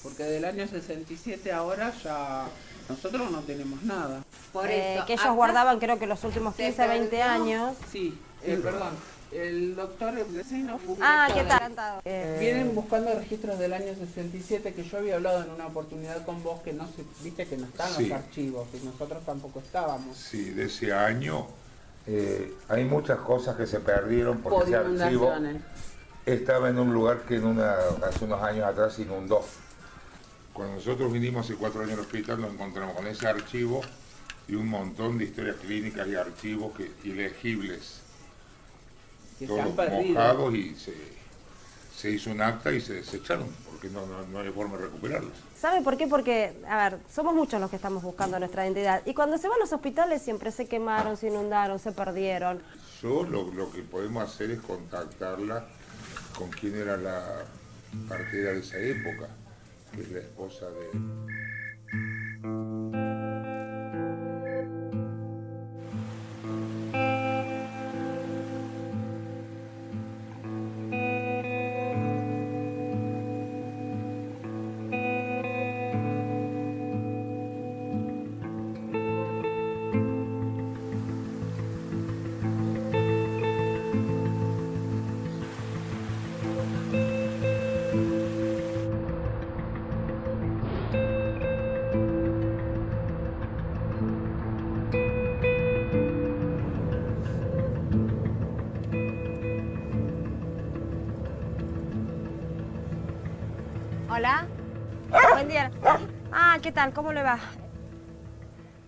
porque del año 67 ahora ya nosotros no tenemos nada. Que ellos guardaban creo que los últimos 15, 20 años. Sí, perdón. El doctor Vecino fue Ah, director ¿qué de- tal? Encantado. Vienen buscando registros del año 67 que yo había hablado en una oportunidad con vos que no se, viste que no están Sí. los archivos y nosotros tampoco estábamos. Sí, de ese año hay muchas cosas que se perdieron porque Por ese archivo inundaciones. estaba en un lugar que hace unos años atrás se inundó. Cuando nosotros vinimos hace 4 años al hospital nos encontramos con ese archivo y un montón de historias clínicas y archivos ilegibles, Que se han todos perdido. mojados, y se hizo un acta y se desecharon porque no hay forma de recuperarlos. ¿Sabe por qué? Porque, a ver, somos muchos los que estamos buscando nuestra identidad. Y cuando se van a los hospitales siempre se quemaron, se inundaron, se perdieron. Lo que podemos hacer es contactarla con quién era la partera de esa época, que es la esposa de... Hola. Buen día. Ah, ¿qué tal? ¿Cómo le va?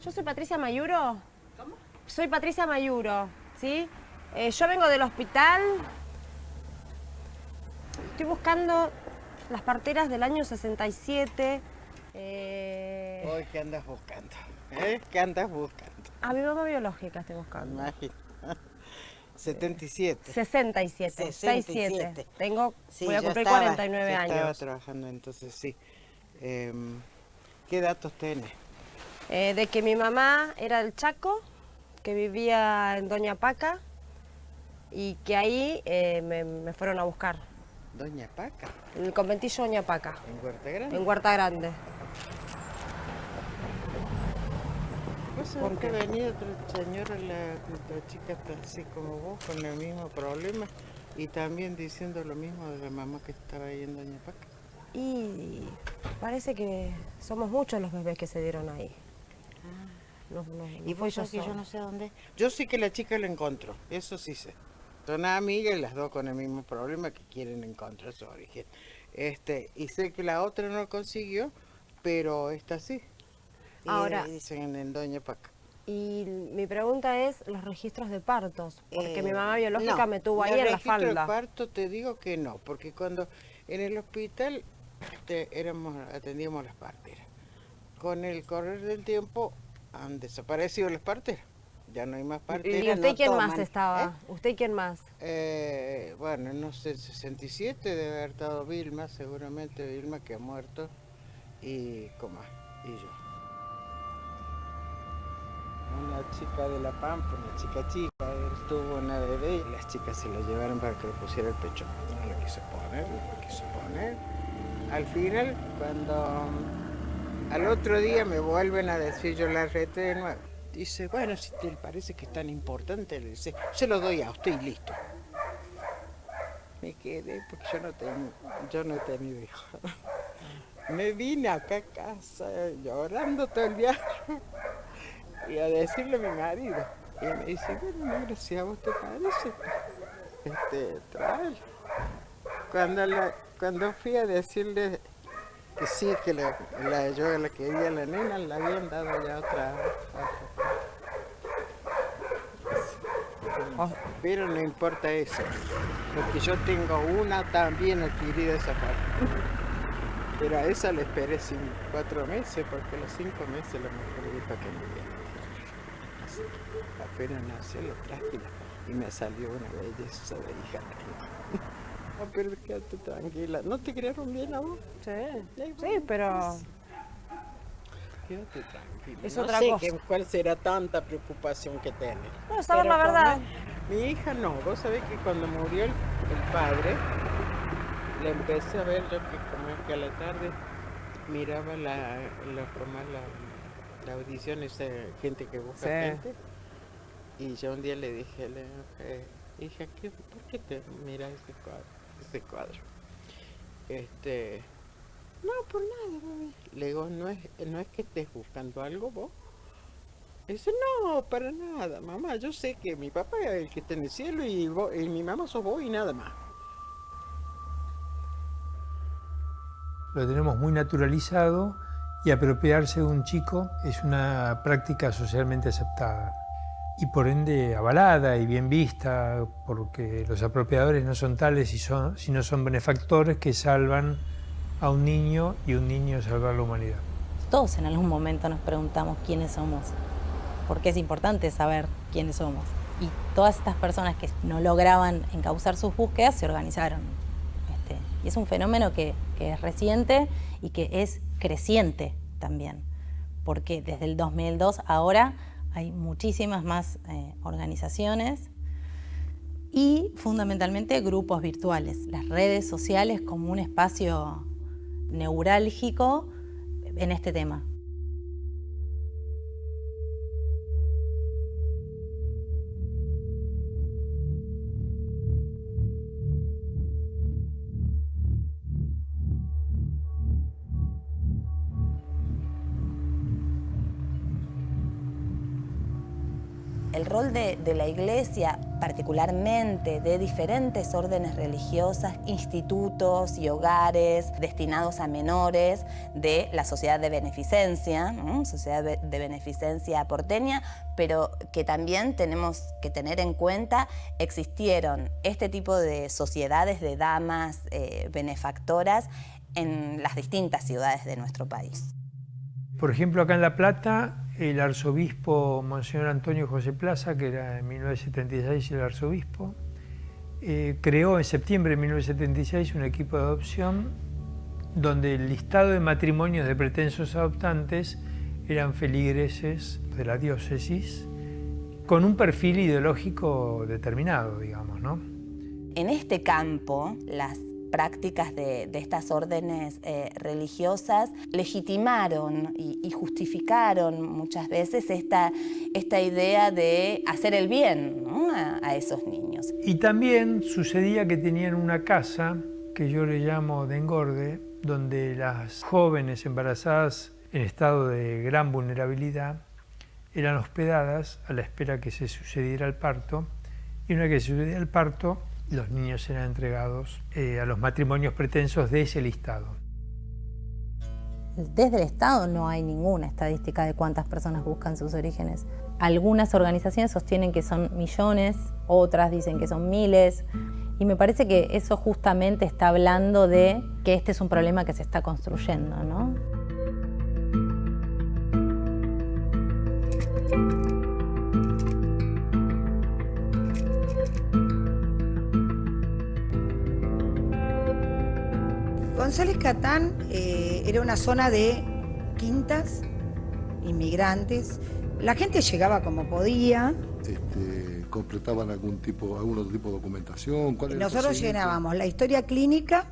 Yo soy Patricia Mayuro. ¿Cómo? Soy Patricia Mayuro, ¿sí? Yo vengo del hospital. Estoy buscando las parteras del año 67. Hoy, ¿qué andas buscando? ¿Qué andas buscando? A mi mamá biológica estoy buscando. Imagino. 77. 67, 67. Tengo, Sí, voy a ya cumplir estaba- 49 ya Estaba años. trabajando, entonces sí. ¿Qué datos tenés? De que mi mamá era del Chaco, que vivía en Doña Paca y que ahí me fueron a buscar. ¿Doña Paca? En el conventillo Doña Paca. ¿En Huerta Grande? En Huerta Grande. ¿Vos sabés que venía otra señora, la chica así como vos, con el mismo problema y también diciendo lo mismo de la mamá que estaba ahí en Doña Paca? Y parece que somos muchos los bebés que se dieron ahí. ¿Y fui vos sabés que yo sola. no sé dónde? Yo sí que la chica la encontró, eso sí sé. Son amigas y las dos con el mismo problema que quieren encontrar su origen. Y sé que la otra no consiguió, pero esta sí. Y Ahora- dicen en Doña Paca. Y mi pregunta es los registros de partos, porque mi mamá biológica no, me tuvo ahí el en la registro de falda. parto te digo que no, porque cuando en el hospital atendíamos las parteras. Con el correr del tiempo han desaparecido las parteras. Ya no hay más parteras. ¿Y usted no quién más toman, estaba? ¿Usted quién más? Bueno, no sé, 67 debe haber estado Vilma, seguramente Vilma que ha muerto, y Comá, y yo. Una chica de La Pampa, una chica él tuvo una bebé y las chicas se la llevaron para que le pusiera el pecho. No le quiso poner. Al final, cuando al otro día me vuelven a decir, yo la reté de nuevo. Dice, bueno, si te parece que es tan importante, le dice, se lo doy a usted y listo. me quedé porque yo no he tenido hijos. Me vine acá a casa llorando todo el viaje y a decirle a mi marido. Y me dice, bueno, negra, si a vos te parece, tráelo. Cuando fui a decirle que sí, que yo la quería la nena, la habían dado ya otra. Pero no importa eso, porque yo tengo una también adquirida esa parte. Pero a esa le esperé 4 meses, porque a los 5 meses la mujer dijo que no iba a tener. Así que apenas nació, lo traje y me salió una belleza de hija. No, pero quédate tranquila. ¿No te criaron bien a vos? Sí, pero... Quédate tranquila. Es no otra sé cosa. cuál será tanta preocupación que tenés. No, saber la verdad. Mi hija no. Vos sabés que cuando murió el padre, le empecé a ver yo que como que a la tarde miraba la audición, esa gente que busca gente. Y yo un día le dije, hija, ¿por qué te miras ese cuadro? No, por nada, mami. Le digo, ¿no es que estés buscando algo vos? Dice, no, para nada, mamá. Yo sé que mi papá es el que está en el cielo y mi mamá sos vos y nada más. Lo tenemos muy naturalizado y apropiarse de un chico es una práctica socialmente aceptada y por ende avalada y bien vista, porque los apropiadores no son tales sino son benefactores que salvan a un niño y un niño salvar a la humanidad. Todos en algún momento nos preguntamos quiénes somos, porque es importante saber quiénes somos. Y todas estas personas que no lograban encauzar sus búsquedas se organizaron. Y es un fenómeno que es reciente y que es creciente también, porque desde el 2002 ahora hay muchísimas más organizaciones y fundamentalmente grupos virtuales. Las redes sociales como un espacio neurálgico en este tema. El rol de la Iglesia, particularmente de diferentes órdenes religiosas, institutos y hogares destinados a menores de la Sociedad de Beneficencia, ¿no? Sociedad de Beneficencia porteña, pero que también tenemos que tener en cuenta, existieron este tipo de sociedades de damas benefactoras en las distintas ciudades de nuestro país. Por ejemplo, acá en La Plata, el arzobispo Monseñor Antonio José Plaza, que era en 1976 el arzobispo, creó en septiembre de 1976 un equipo de adopción donde el listado de matrimonios de pretensos adoptantes eran feligreses de la diócesis con un perfil ideológico determinado, digamos, ¿no? En este campo, las prácticas de estas órdenes religiosas legitimaron y justificaron muchas veces esta idea de hacer el bien, ¿no? a esos niños. Y también sucedía que tenían una casa, que yo le llamo de engorde, donde las jóvenes embarazadas en estado de gran vulnerabilidad eran hospedadas a la espera que se sucediera el parto, y una vez que se sucedía el parto, los niños eran entregados a los matrimonios pretensos de ese listado. Desde el Estado no hay ninguna estadística de cuántas personas buscan sus orígenes. Algunas organizaciones sostienen que son millones, otras dicen que son miles, y me parece que eso justamente está hablando de que este es un problema que se está construyendo, ¿no? González Catán era una zona de quintas, inmigrantes. La gente llegaba como podía. ¿Completaban algún otro tipo de documentación? Nosotros llenábamos la historia clínica.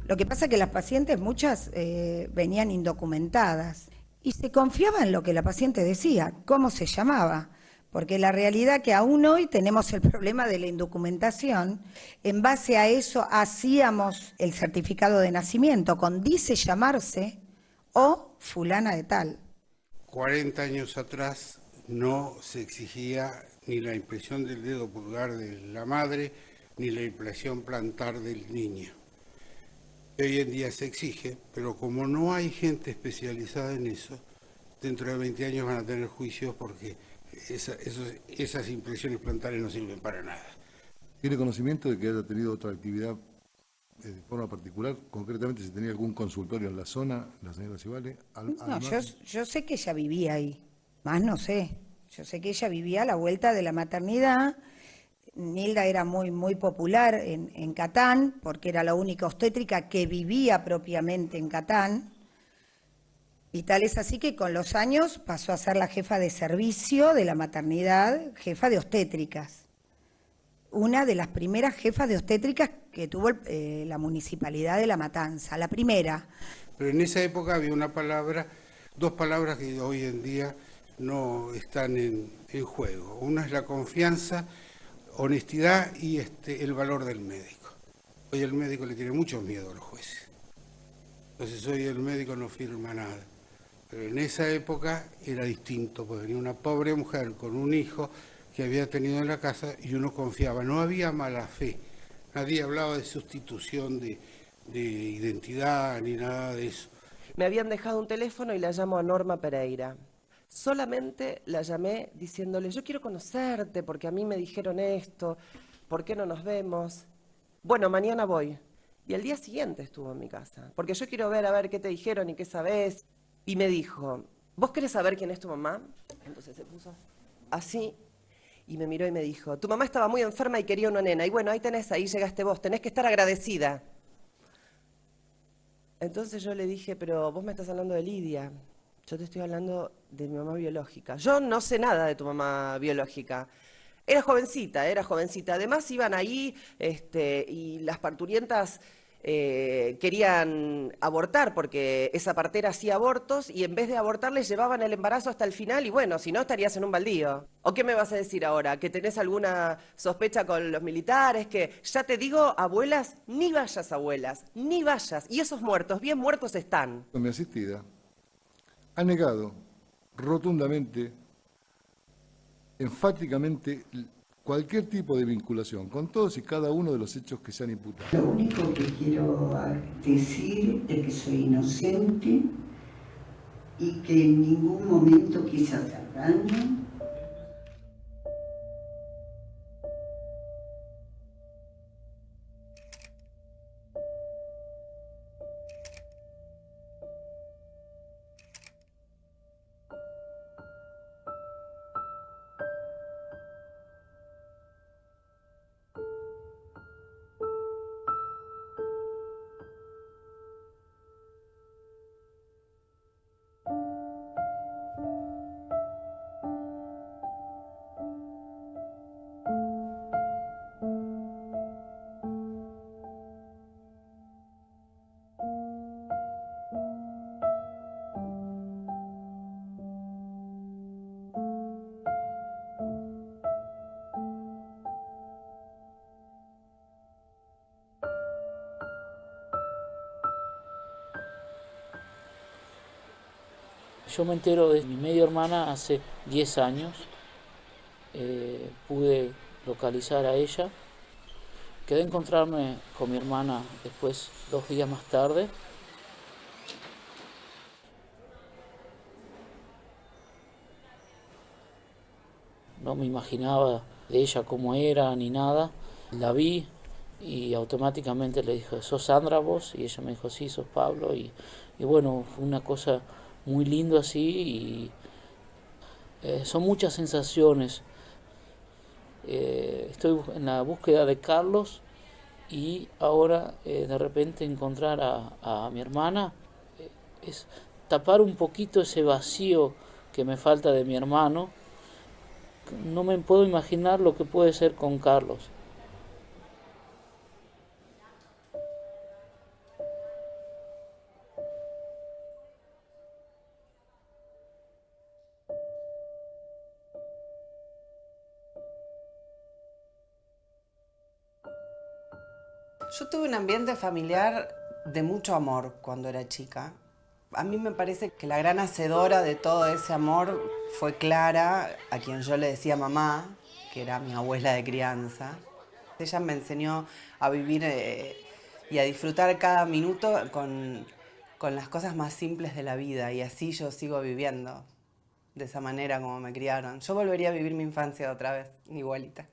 Lo que pasa es que las pacientes, muchas venían indocumentadas y se confiaba en lo que la paciente decía, cómo se llamaba. Porque la realidad que aún hoy tenemos el problema de la indocumentación, en base a eso hacíamos el certificado de nacimiento con dice llamarse o fulana de tal. 40 años atrás no se exigía ni la impresión del dedo pulgar de la madre, ni la impresión plantar del niño. Hoy en día se exige, pero como no hay gente especializada en eso, dentro de 20 años van a tener juicios porque esas impresiones plantares no sirven para nada. ¿Tiene conocimiento de que haya tenido otra actividad de forma particular? Concretamente, si tenía algún consultorio en la zona, la señora Civale. No, yo sé que ella vivía ahí, más no sé. Yo sé que ella vivía a la vuelta de la maternidad. Nilda era muy popular en Catán, porque era la única obstétrica que vivía propiamente en Catán. Y tal es así que con los años pasó a ser la jefa de servicio de la maternidad, jefa de obstétricas. Una de las primeras jefas de obstétricas que tuvo la Municipalidad de La Matanza, la primera. Pero en esa época había dos palabras que hoy en día no están en juego. Una es la confianza, honestidad y el valor del médico. Hoy el médico le tiene mucho miedo a los jueces. Entonces hoy el médico no firma nada. Pero en esa época era distinto, porque venía una pobre mujer con un hijo que había tenido en la casa y uno confiaba. No había mala fe. Nadie hablaba de sustitución de identidad ni nada de eso. Me habían dejado un teléfono y la llamo a Norma Pereira. Solamente la llamé diciéndole, yo quiero conocerte porque a mí me dijeron esto, ¿por qué no nos vemos? Bueno, mañana voy. Y el día siguiente estuvo en mi casa, porque yo quiero ver a ver qué te dijeron y qué sabés. Y me dijo, ¿vos querés saber quién es tu mamá? Entonces se puso así y me miró y me dijo, tu mamá estaba muy enferma y quería una nena. Y bueno, ahí llegaste vos, tenés que estar agradecida. Entonces yo le dije, pero vos me estás hablando de Lidia. Yo te estoy hablando de mi mamá biológica. Yo no sé nada de tu mamá biológica. Era jovencita. Además iban ahí y las parturientas querían abortar porque esa partera hacía abortos y en vez de abortar les llevaban el embarazo hasta el final y bueno, si no estarías en un baldío. ¿O qué me vas a decir ahora? ¿Que tenés alguna sospecha con los militares? Que ya te digo, abuelas, ni vayas abuelas, ni vayas. Y esos muertos, bien muertos están. Mi asistida ha negado rotundamente, enfáticamente, cualquier tipo de vinculación con todos y cada uno de los hechos que se han imputado. Lo único que quiero decir es que soy inocente y que en ningún momento quise hacer daño. Yo me entero de mi media hermana hace 10 años. Pude localizar a ella. Quedé a encontrarme con mi hermana después, 2 días más tarde. No me imaginaba de ella cómo era ni nada. La vi y automáticamente le dije, ¿sos Sandra vos? Y ella me dijo, sí, sos Pablo. Y bueno, fue una cosa muy lindo así y son muchas sensaciones. Estoy en la búsqueda de Carlos y ahora de repente encontrar a mi hermana es tapar un poquito ese vacío que me falta de mi hermano. No me puedo imaginar lo que puede ser con Carlos. Yo tuve un ambiente familiar de mucho amor cuando era chica. A mí me parece que la gran hacedora de todo ese amor fue Clara, a quien yo le decía mamá, que era mi abuela de crianza. Ella me enseñó a vivir y a disfrutar cada minuto con las cosas más simples de la vida, y así yo sigo viviendo, de esa manera como me criaron. Yo volvería a vivir mi infancia otra vez, igualita.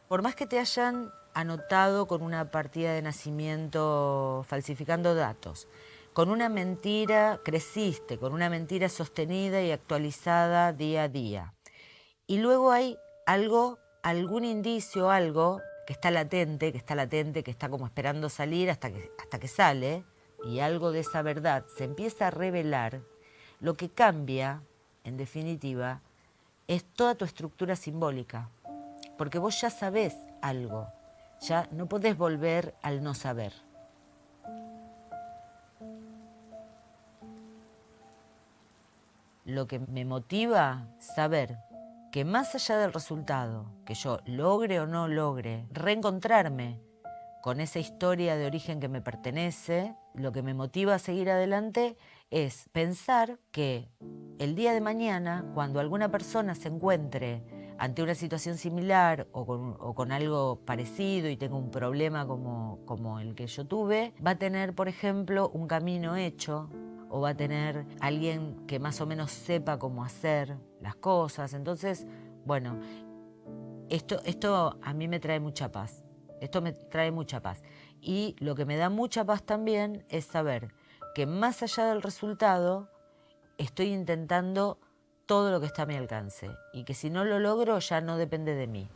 Por más que te hayan anotado con una partida de nacimiento falsificando datos, con una mentira creciste, con una mentira sostenida y actualizada día a día. Y luego hay algo, algún indicio, algo que está latente, que está como esperando salir hasta que sale, y algo de esa verdad se empieza a revelar. Lo que cambia, en definitiva, es toda tu estructura simbólica. Porque vos ya sabés algo, ya no podés volver al no saber. Lo que me motiva saber que más allá del resultado, que yo logre o no logre reencontrarme con esa historia de origen que me pertenece, lo que me motiva a seguir adelante es pensar que el día de mañana, cuando alguna persona se encuentre ante una situación similar o con algo parecido y tenga un problema como el que yo tuve, va a tener, por ejemplo, un camino hecho, o va a tener alguien que más o menos sepa cómo hacer las cosas. Entonces, bueno, esto a mí me trae mucha paz. Esto me trae mucha paz. Y lo que me da mucha paz también es saber que más allá del resultado, estoy intentando todo lo que está a mi alcance. Y que si no lo logro, ya no depende de mí.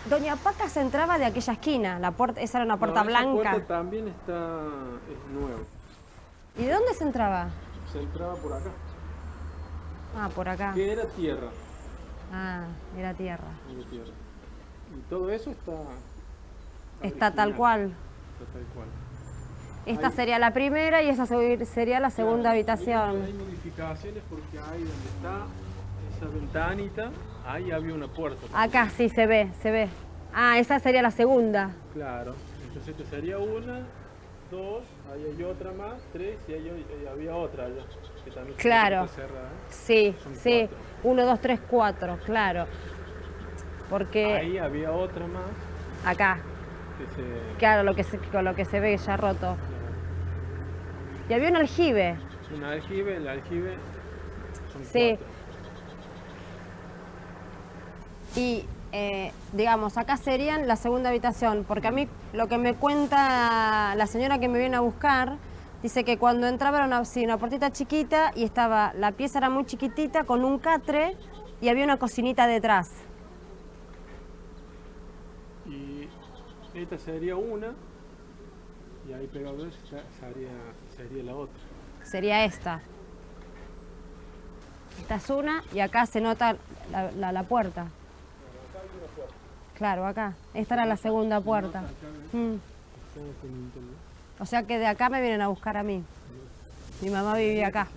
Doña Paca se entraba de aquella esquina, la puerta, esa era una puerta blanca. Esa puerta también es nueva. ¿Y de dónde se entraba? Se entraba por acá. Ah, por acá. Que era tierra. Ah, era tierra. Era tierra. Y todo eso está tal cual. Está tal cual. Esta sería la primera y esa sería la segunda habitación. Hay modificaciones porque ahí donde está esa ventanita, ahí había una puerta. Acá sí se ve. Ah, esa sería la segunda. Claro. Entonces esta sería una, dos, ahí hay otra más, tres y ahí había otra allá. Que también claro. Cerrada. Sí, son sí. 4. 1, 2, 3, 4, claro. Porque ahí había otra más. Acá. Claro, con lo que se ve ya roto. Claro. Y había un aljibe. Un aljibe, el aljibe son sí. 4. Y, digamos, acá serían la segunda habitación, porque a mí lo que me cuenta la señora que me viene a buscar, dice que cuando entraba era una puertita chiquita y la pieza era muy chiquitita, con un catre y había una cocinita detrás. Y esta sería una, y ahí pegado eso sería la otra. Sería esta. Esta es una y acá se nota la puerta. Claro, acá. Esta era la segunda puerta. O sea que de acá me vienen a buscar a mí. Mi mamá vivía acá.